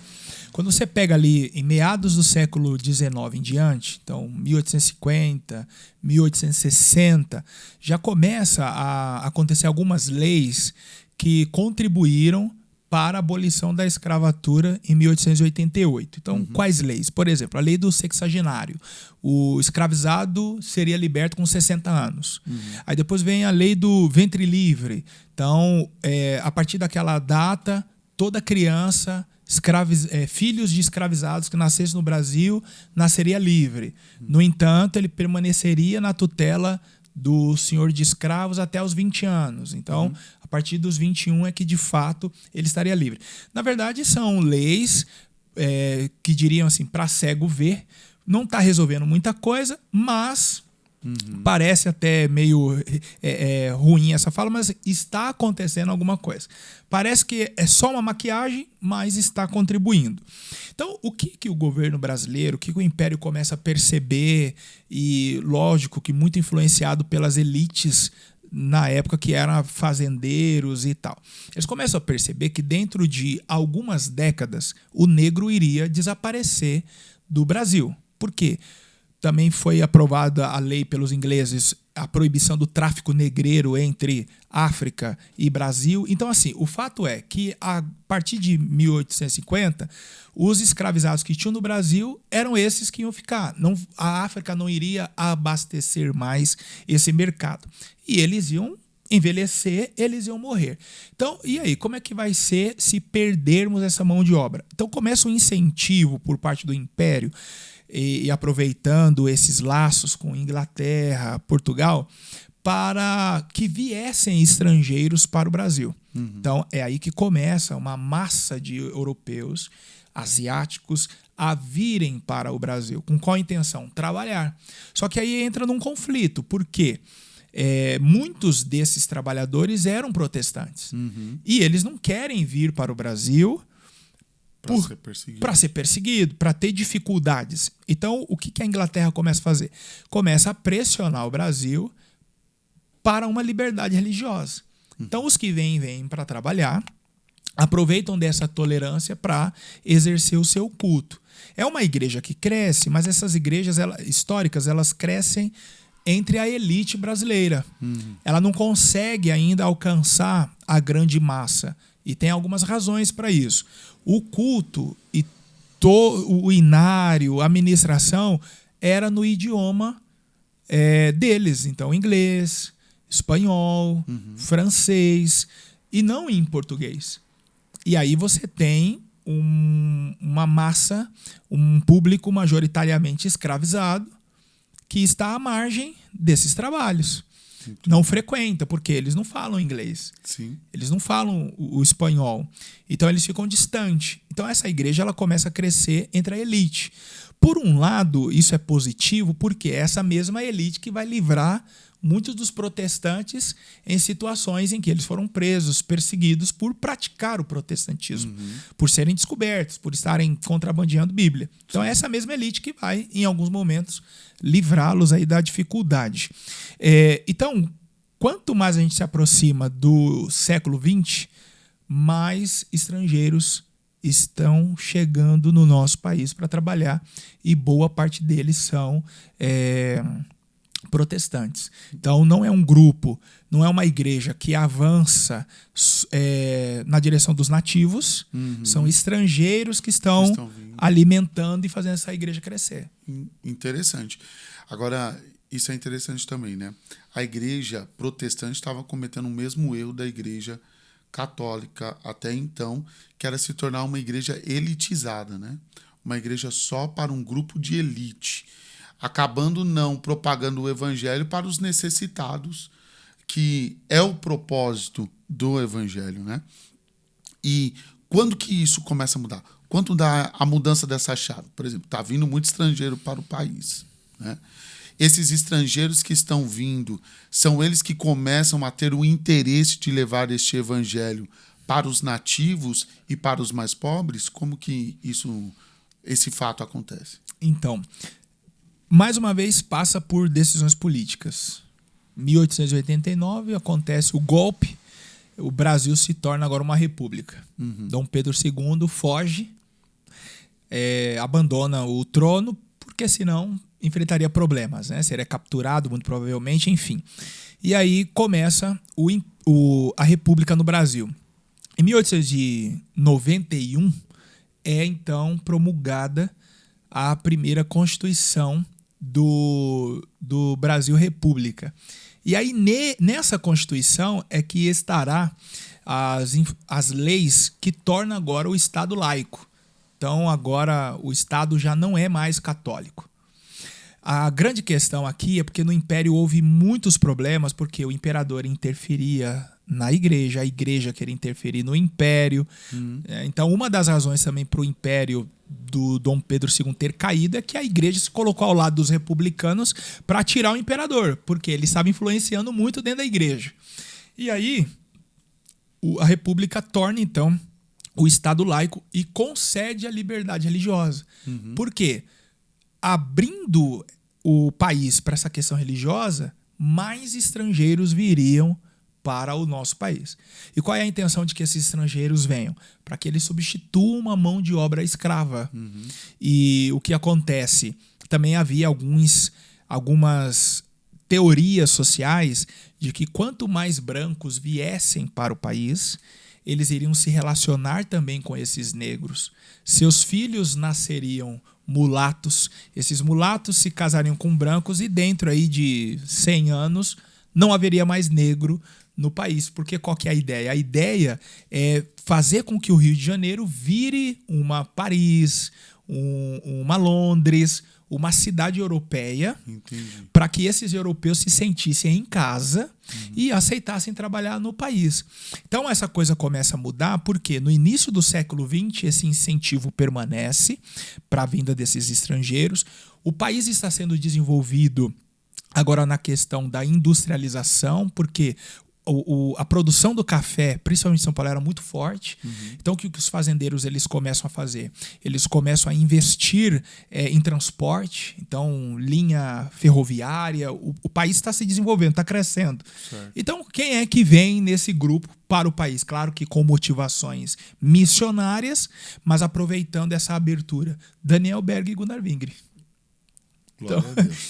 Quando você pega ali em meados do século XIX em diante, então 1850, 1860, já começa a acontecer algumas leis que contribuíram para a abolição da escravatura em 1888. Então, quais leis? Por exemplo, a lei do sexagenário. O escravizado seria liberto com 60 anos. Aí depois vem a lei do ventre livre. Então, a partir daquela data, toda criança, filhos de escravizados que nascessem no Brasil, nasceria livre. No entanto, ele permaneceria na tutela do senhor de escravos até os 20 anos. Então, a partir dos 21 é que, de fato, ele estaria livre. Na verdade, são leis que diriam assim, para cego ver, não está resolvendo muita coisa, mas Parece até meio ruim essa fala, mas está acontecendo alguma coisa. Parece que é só uma maquiagem, mas está contribuindo. Então, o que o governo brasileiro, o que o Império começa a perceber, e lógico que muito influenciado pelas elites na época que eram fazendeiros e tal. Eles começam a perceber que dentro de algumas décadas o negro iria desaparecer do Brasil. Por quê? Também foi aprovada a lei pelos ingleses, a proibição do tráfico negreiro entre África e Brasil. Então, assim, o fato é que a partir de 1850, os escravizados que tinham no Brasil eram esses que iam ficar. Não, a África não iria abastecer mais esse mercado. E eles iam envelhecer, eles iam morrer. Então, e aí, como é que vai ser se perdermos essa mão de obra? Então, começa um incentivo por parte do Império, e aproveitando esses laços com Inglaterra, Portugal, para que viessem estrangeiros para o Brasil. Então, é aí que começa uma massa de europeus, asiáticos, a virem para o Brasil. Com qual intenção? Trabalhar. Só que aí entra num conflito. Por quê? Muitos desses trabalhadores eram protestantes. E eles não querem vir para o Brasil para ser perseguido, para ter dificuldades. Então, o que a Inglaterra começa a fazer? Começa a pressionar o Brasil para uma liberdade religiosa. Então, os que vêm para trabalhar, aproveitam dessa tolerância para exercer o seu culto. É uma igreja que cresce, mas essas igrejas históricas, elas crescem entre a elite brasileira. Ela não consegue ainda alcançar a grande massa. E tem algumas razões para isso. O culto e o inário, a ministração, era no idioma deles. Então, inglês, espanhol, francês, e não em português. E aí você tem uma massa, um público majoritariamente escravizado, que está à margem desses trabalhos. Não frequenta, porque eles não falam inglês. Sim. Eles não falam o espanhol. Então, eles ficam distantes. Então, essa igreja ela começa a crescer entre a elite. Por um lado, isso é positivo, porque é essa mesma elite que vai livrar muitos dos protestantes em situações em que eles foram presos, perseguidos por praticar o protestantismo, por serem descobertos, por estarem contrabandeando Bíblia. Então, é essa mesma elite que vai, em alguns momentos, livrá-los aí da dificuldade. Então, quanto mais a gente se aproxima do século XX, mais estrangeiros estão chegando no nosso país para trabalhar, e boa parte deles são protestantes. Então, não é um grupo, não é uma igreja que avança na direção dos nativos, são estrangeiros que estão alimentando e fazendo essa igreja crescer. Interessante. Agora, isso é interessante também, né? A igreja protestante estava cometendo o mesmo erro da igreja católica até então, que era se tornar uma igreja elitizada, né? Uma igreja só para um grupo de elite, acabando não propagando o evangelho para os necessitados, que é o propósito do evangelho, né? E quando que isso começa a mudar? Quando dá a mudança dessa chave? Por exemplo, está vindo muito estrangeiro para o país, né? Esses estrangeiros que estão vindo, são eles que começam a ter o interesse de levar este evangelho para os nativos e para os mais pobres? Como que esse fato acontece? Então, mais uma vez, passa por decisões políticas. 1889 acontece o golpe, o Brasil se torna agora uma república. Dom Pedro II foge, abandona o trono, porque senão enfrentaria problemas, né? Seria capturado, muito provavelmente, enfim. E aí começa a república no Brasil. Em 1891 é então promulgada a primeira Constituição do Brasil República. E aí nessa Constituição é que estará as leis que tornam agora o Estado laico. Então agora o Estado já não é mais católico. A grande questão aqui é porque no Império houve muitos problemas, porque o imperador interferia na igreja, a igreja querer interferir no império. Então, uma das razões também para o império do Dom Pedro II ter caído é que a igreja se colocou ao lado dos republicanos para tirar o imperador, porque ele estava influenciando muito dentro da igreja. E aí, a república torna, então, o Estado laico e concede a liberdade religiosa. Por quê? Abrindo o país para essa questão religiosa, mais estrangeiros viriam para o nosso país. E qual é a intenção de que esses estrangeiros venham? Para que eles substituam uma mão de obra escrava. E o que acontece? Também havia algumas teorias sociais de que quanto mais brancos viessem para o país, eles iriam se relacionar também com esses negros. Seus filhos nasceriam mulatos, esses mulatos se casariam com brancos e dentro aí de 100 anos não haveria mais negro no país. Porque qual que é a ideia? A ideia é fazer com que o Rio de Janeiro vire uma Paris, uma Londres, uma cidade europeia, para que esses europeus se sentissem em casa e aceitassem trabalhar no país. Então essa coisa começa a mudar porque no início do século XX esse incentivo permanece para a vinda desses estrangeiros. O país está sendo desenvolvido agora na questão da industrialização, porque a produção do café, principalmente em São Paulo, era muito forte. Então, o que os fazendeiros eles começam a fazer? Eles começam a investir em transporte, então, linha ferroviária. O país está se desenvolvendo, está crescendo. Certo. Então, quem é que vem nesse grupo para o país? Claro que com motivações missionárias, mas aproveitando essa abertura. Daniel Berg e Gunnar Wingre. Então,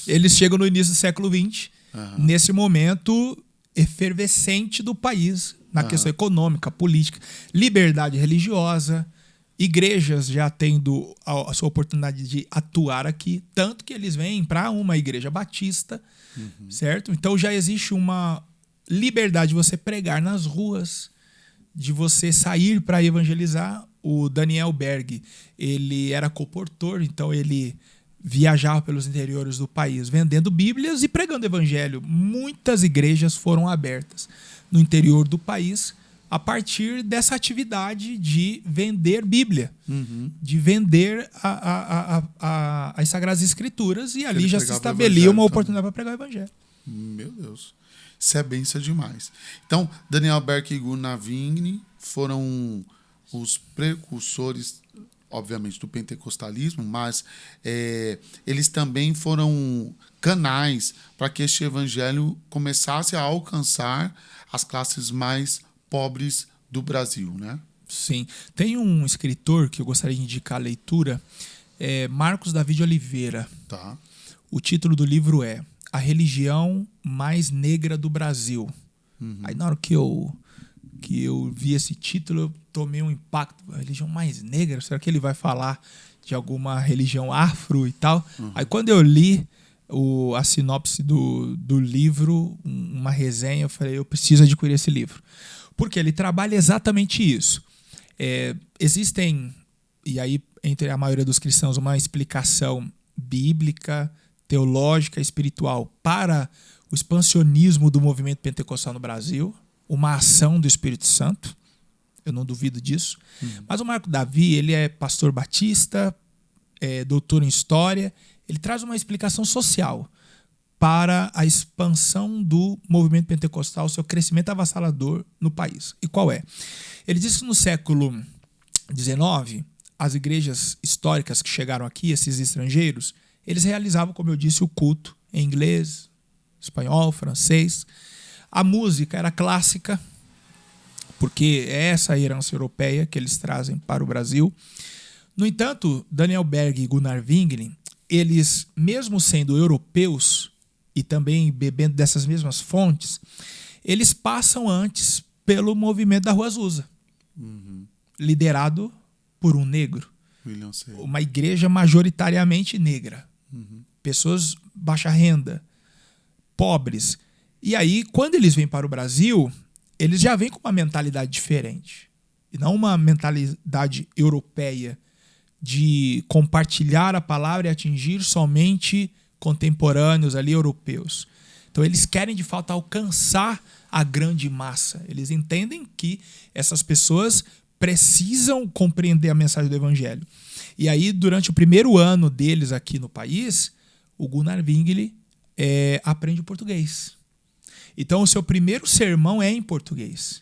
eles chegam no início do século XX, nesse momento efervescente do país, na questão econômica, política, liberdade religiosa, igrejas já tendo a sua oportunidade de atuar aqui, tanto que eles vêm para uma igreja batista, certo? Então já existe uma liberdade de você pregar nas ruas, de você sair para evangelizar. O Daniel Berg, ele era colportor, então ele viajava pelos interiores do país vendendo bíblias e pregando evangelho. Muitas igrejas foram abertas no interior do país a partir dessa atividade de vender Bíblia, de vender as Sagradas Escrituras, e ali já se estabelecia uma oportunidade para pregar o evangelho. Meu Deus, isso é bênção demais. Então, Daniel Berg e Gunnar Wingre foram os precursores, obviamente, do pentecostalismo, mas eles também foram canais para que este evangelho começasse a alcançar as classes mais pobres do Brasil, né? Sim. Tem um escritor que eu gostaria de indicar a leitura, Marcos David Oliveira. Tá. O título do livro é A Religião Mais Negra do Brasil. Aí na hora que eu vi esse título, eu tomei um impacto. A religião mais negra? Será que ele vai falar de alguma religião afro e tal? Aí quando eu li a sinopse do livro, uma resenha, eu falei, eu preciso adquirir esse livro. Porque ele trabalha exatamente isso. Existem, e aí entre a maioria dos cristãos, uma explicação bíblica, teológica, espiritual para o expansionismo do movimento pentecostal no Brasil, uma ação do Espírito Santo, eu não duvido disso. Mas o Marco Davi, ele é pastor batista, doutor em história, ele traz uma explicação social para a expansão do movimento pentecostal, seu crescimento avassalador no país. E qual é? Ele diz que no século XIX, as igrejas históricas que chegaram aqui, esses estrangeiros, eles realizavam, como eu disse, o culto em inglês, espanhol, francês. A música era clássica, porque é essa herança europeia que eles trazem para o Brasil. No entanto, Daniel Berg e Gunnar Wingre, eles, mesmo sendo europeus e também bebendo dessas mesmas fontes, eles passam antes pelo movimento da Rua Azusa, liderado por um negro. Uma igreja majoritariamente negra. Pessoas baixa renda, pobres. E aí, quando eles vêm para o Brasil, eles já vêm com uma mentalidade diferente. E não uma mentalidade europeia de compartilhar a palavra e atingir somente contemporâneos ali europeus. Então eles querem de fato alcançar a grande massa. Eles entendem que essas pessoas precisam compreender a mensagem do evangelho. E aí, durante o primeiro ano deles aqui no país, o Gunnar Wingli aprende o português. Então, o seu primeiro sermão é em português.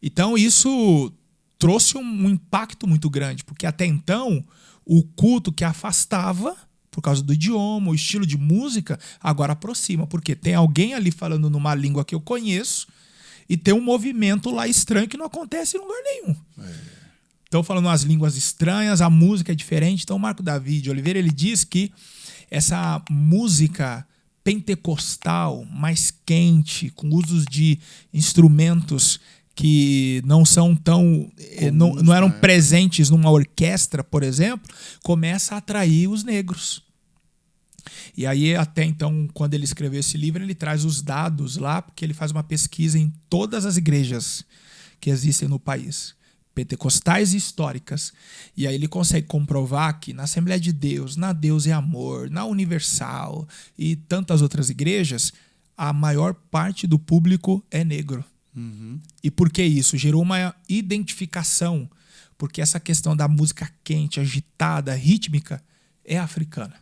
Então, isso trouxe um impacto muito grande, porque até então, o culto que afastava, por causa do idioma, o estilo de música, agora aproxima, porque tem alguém ali falando numa língua que eu conheço e tem um movimento lá estranho que não acontece em lugar nenhum. Estão falando as línguas estranhas, a música é diferente. Então, o Marco David Oliveira, ele diz que essa música pentecostal, mais quente, com usos de instrumentos que não são tão não eram presentes numa orquestra, por exemplo, começa a atrair os negros. E aí, até então, quando ele escreveu esse livro, ele traz os dados lá, porque ele faz uma pesquisa em todas as igrejas que existem no país, pentecostais e históricas. E aí ele consegue comprovar que na Assembleia de Deus, na Deus é Amor, na Universal e tantas outras igrejas, a maior parte do público é negro. E por que isso? Gerou uma identificação, porque essa questão da música quente, agitada, rítmica, é africana.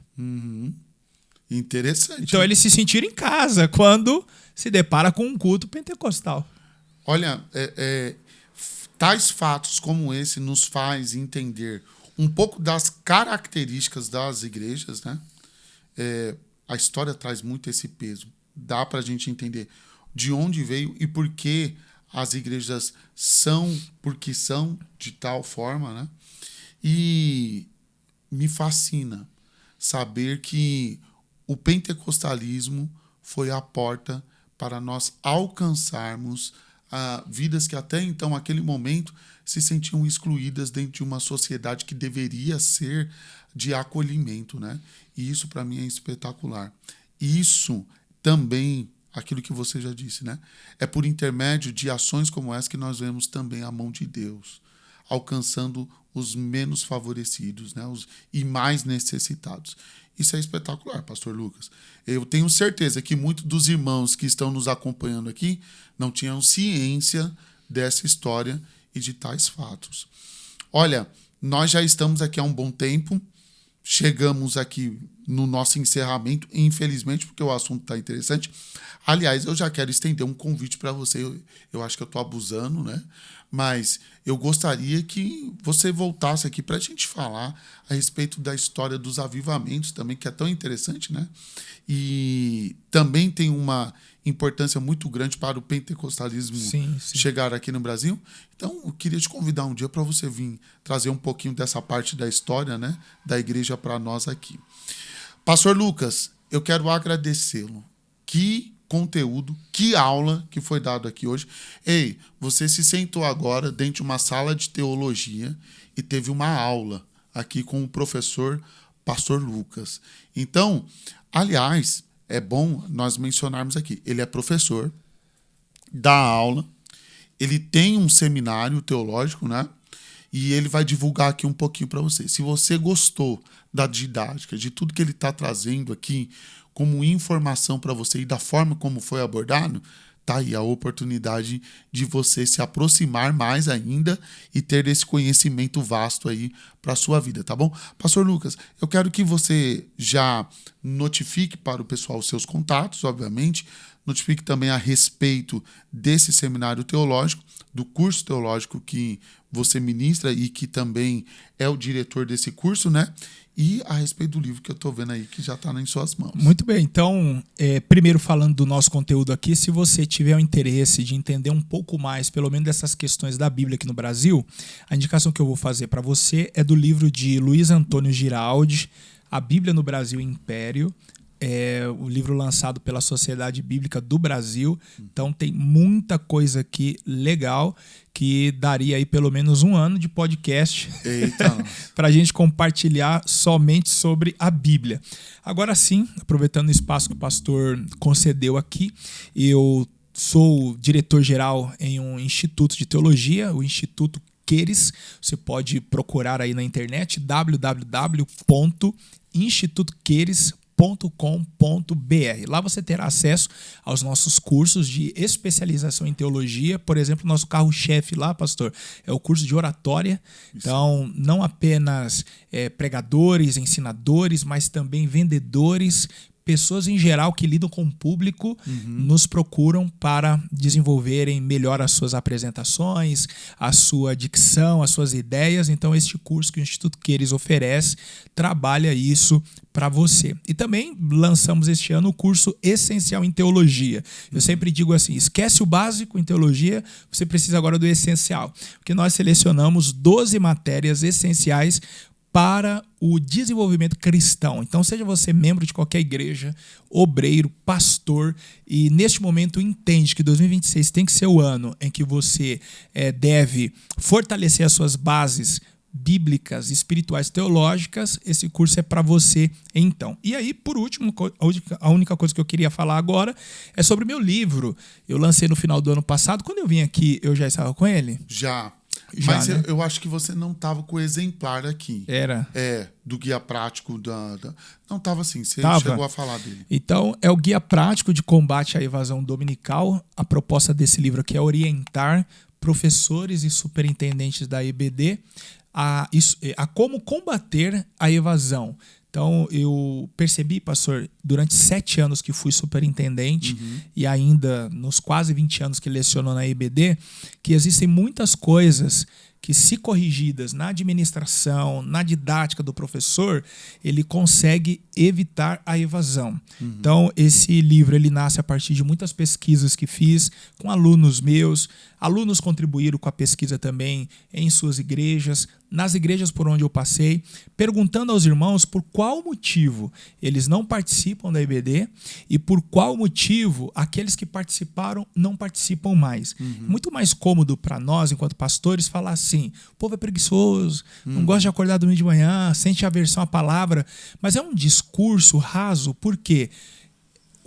Interessante. Então eles se sentiram em casa quando se depara com um culto pentecostal. Olha, tais fatos como esse nos faz entender um pouco das características das igrejas, né? A história traz muito esse peso. Dá para a gente entender de onde veio e por que as igrejas são, porque são de tal forma, né? E me fascina saber que o pentecostalismo foi a porta para nós alcançarmos vidas que até então, naquele momento, se sentiam excluídas dentro de uma sociedade que deveria ser de acolhimento, né? E isso, para mim, é espetacular. Isso também, aquilo que você já disse, né? É por intermédio de ações como essa que nós vemos também a mão de Deus, alcançando os menos favorecidos, né? E mais necessitados. Isso é espetacular, pastor Lucas. Eu tenho certeza que muitos dos irmãos que estão nos acompanhando aqui não tinham ciência dessa história e de tais fatos. Olha, nós já estamos aqui há um bom tempo, chegamos aqui no nosso encerramento, infelizmente, porque o assunto está interessante. Aliás, eu já quero estender um convite para você. Eu acho que eu estou abusando, né? Mas eu gostaria que você voltasse aqui para a gente falar a respeito da história dos avivamentos também, que é tão interessante, né? E também tem uma importância muito grande para o pentecostalismo chegar aqui no Brasil. Então, eu queria te convidar um dia para você vir trazer um pouquinho dessa parte da história, né, da igreja para nós aqui. Pastor Lucas, eu quero agradecê-lo. Que conteúdo, que aula que foi dado aqui hoje. Ei, você se sentou agora dentro de uma sala de teologia e teve uma aula aqui com o professor Pastor Lucas. Então, aliás, é bom nós mencionarmos aqui, ele é professor, dá aula, ele tem um seminário teológico, né? E ele vai divulgar aqui um pouquinho para você. Se você gostou da didática, de tudo que ele está trazendo aqui como informação para você e da forma como foi abordado, tá aí a oportunidade de você se aproximar mais ainda e ter esse conhecimento vasto aí para a sua vida, tá bom? Pastor Lucas, eu quero que você já notifique para o pessoal os seus contatos, obviamente, notifique também a respeito desse seminário teológico, do curso teológico que você ministra e que também é o diretor desse curso, né? E a respeito do livro que eu estou vendo aí, que já está em suas mãos. Muito bem. Então, primeiro falando do nosso conteúdo aqui, se você tiver o interesse de entender um pouco mais, pelo menos dessas questões da Bíblia aqui no Brasil, a indicação que eu vou fazer para você é do livro de Luiz Antônio Giraldi, A Bíblia no Brasil e Império. É o livro lançado pela Sociedade Bíblica do Brasil. Então tem muita coisa aqui legal que daria aí pelo menos um ano de podcast para a gente compartilhar somente sobre a Bíblia. Agora sim, aproveitando o espaço que o pastor concedeu aqui, eu sou diretor-geral em um instituto de teologia, o Instituto Queires. Você pode procurar aí na internet www.institutoqueires.com. Lá você terá acesso aos nossos cursos de especialização em teologia. Por exemplo, nosso carro-chefe lá, pastor, é o curso de oratória. Então, não apenas pregadores, ensinadores, mas também vendedores, pessoas em geral que lidam com o público, nos procuram para desenvolverem melhor as suas apresentações, a sua dicção, as suas ideias. Então, este curso que o Instituto Queires oferece trabalha isso para você. E também lançamos este ano o curso Essencial em Teologia. Eu sempre digo assim, esquece o básico em teologia, você precisa agora do essencial. Porque nós selecionamos 12 matérias essenciais para o desenvolvimento cristão. Então, seja você membro de qualquer igreja, obreiro, pastor, e neste momento entende que 2026 tem que ser o ano em que você deve fortalecer as suas bases bíblicas, espirituais, teológicas, esse curso é para você então. E aí, por último, a única coisa que eu queria falar agora é sobre meu livro. Eu lancei no final do ano passado. Quando eu vim aqui, eu já estava com ele? Já, mas né? eu acho que você não estava com o exemplar aqui. Era? Do guia prático Não, estava assim, você chegou a falar dele. Então, é o guia prático de combate à evasão dominical. A proposta desse livro aqui é orientar professores e superintendentes da EBD a como combater a evasão. Então, eu percebi, pastor, durante 7 anos que fui superintendente e ainda nos quase 20 anos que leciono na EBD, que existem muitas coisas que, se corrigidas na administração, na didática do professor, ele consegue evitar a evasão. Então, esse livro ele nasce a partir de muitas pesquisas que fiz com alunos meus. Alunos contribuíram com a pesquisa também em suas igrejas, nas igrejas por onde eu passei, perguntando aos irmãos por qual motivo eles não participam da EBD e por qual motivo aqueles que participaram não participam mais. Muito mais cômodo para nós, enquanto pastores, falar assim, o povo é preguiçoso, não gosta de acordar domingo de manhã, sente aversão à palavra, mas é um discurso raso, por quê?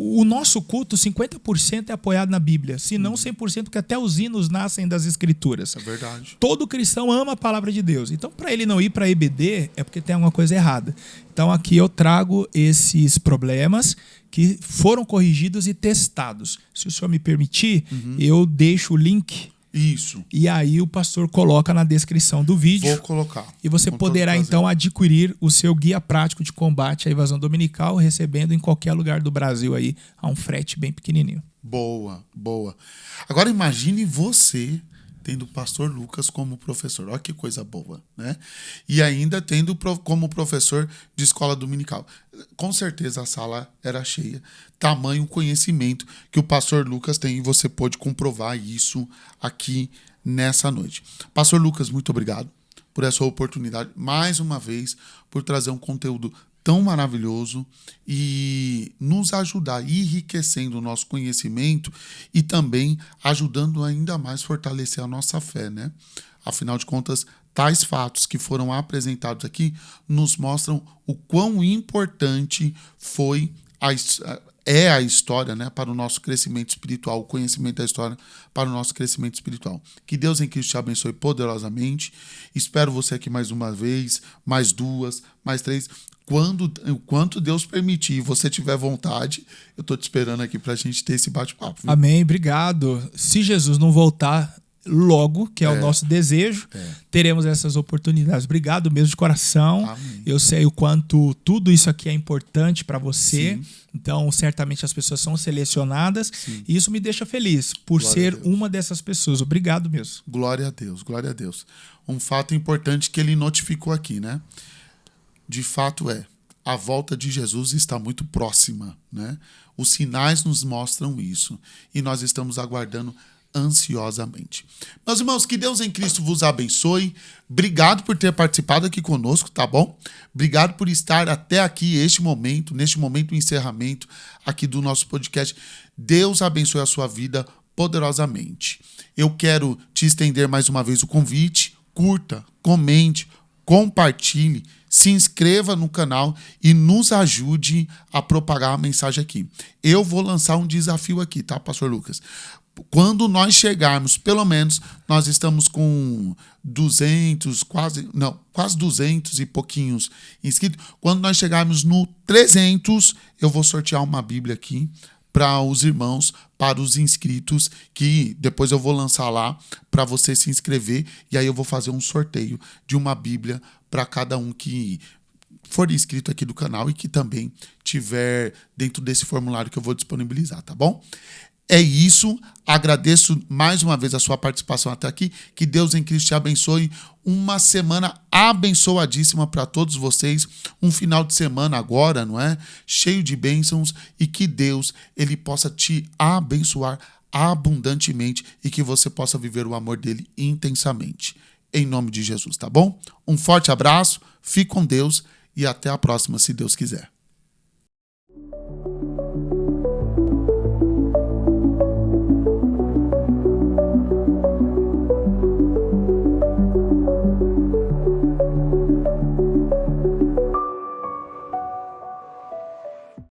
O nosso culto, 50% é apoiado na Bíblia, se não 100%, porque até os hinos nascem das Escrituras. É verdade. Todo cristão ama a palavra de Deus. Então, para ele não ir para a EBD, é porque tem alguma coisa errada. Então, aqui eu trago esses problemas que foram corrigidos e testados. Se o senhor me permitir, eu deixo o link. Isso. E aí o pastor coloca na descrição do vídeo. Vou colocar. E você poderá então adquirir o seu guia prático de combate à evasão dominical, recebendo em qualquer lugar do Brasil aí a um frete bem pequenininho. Boa, boa. Agora imagine você tendo o pastor Lucas como professor. Olha que coisa boa, né? E ainda tendo como professor de escola dominical. Com certeza a sala era cheia. Tamanho conhecimento que o pastor Lucas tem e você pôde comprovar isso aqui nessa noite. Pastor Lucas, muito obrigado por essa oportunidade, mais uma vez, por trazer um conteúdo tão maravilhoso e nos ajudar, enriquecendo o nosso conhecimento e também ajudando ainda mais a fortalecer a nossa fé, né? Afinal de contas, tais fatos que foram apresentados aqui nos mostram o quão importante foi a história, né, para o nosso crescimento espiritual, o conhecimento da história para o nosso crescimento espiritual. Que Deus em Cristo te abençoe poderosamente. Espero você aqui mais uma vez, mais 2, mais 3. Quanto Deus permitir e você tiver vontade, eu estou te esperando aqui para a gente ter esse bate-papo. Viu? Amém, obrigado. Se Jesus não voltar logo, que é o nosso desejo, teremos essas oportunidades. Obrigado mesmo de coração. Amém. Eu sei o quanto tudo isso aqui é importante para você. Sim. Então, certamente as pessoas são selecionadas. Sim. E isso me deixa feliz por Glória ser a Deus. uma dessas pessoas. Obrigado mesmo. Glória a Deus, glória a Deus. Um fato importante que ele notificou aqui, né? De fato a volta de Jesus está muito próxima, né? Os sinais nos mostram isso e nós estamos aguardando ansiosamente. Meus irmãos, que Deus em Cristo vos abençoe. Obrigado por ter participado aqui conosco, tá bom? Obrigado por estar até aqui, neste momento do encerramento aqui do nosso podcast. Deus abençoe a sua vida poderosamente. Eu quero te estender mais uma vez o convite. Curta, comente, compartilhe, se inscreva no canal e nos ajude a propagar a mensagem aqui. Eu vou lançar um desafio aqui, tá, pastor Lucas? Quando nós chegarmos, pelo menos, nós estamos com quase 200 e pouquinhos inscritos. Quando nós chegarmos no 300, eu vou sortear uma Bíblia aqui para os irmãos, para os inscritos, que depois eu vou lançar lá para você se inscrever, e aí eu vou fazer um sorteio de uma Bíblia para cada um que for inscrito aqui do canal e que também tiver dentro desse formulário que eu vou disponibilizar, tá bom? É isso, agradeço mais uma vez a sua participação até aqui, que Deus em Cristo te abençoe, uma semana abençoadíssima para todos vocês, um final de semana agora, não é? Cheio de bênçãos, e que Deus, ele possa te abençoar abundantemente e que você possa viver o amor dele intensamente, em nome de Jesus, tá bom? Um forte abraço, fique com Deus e até a próxima, se Deus quiser.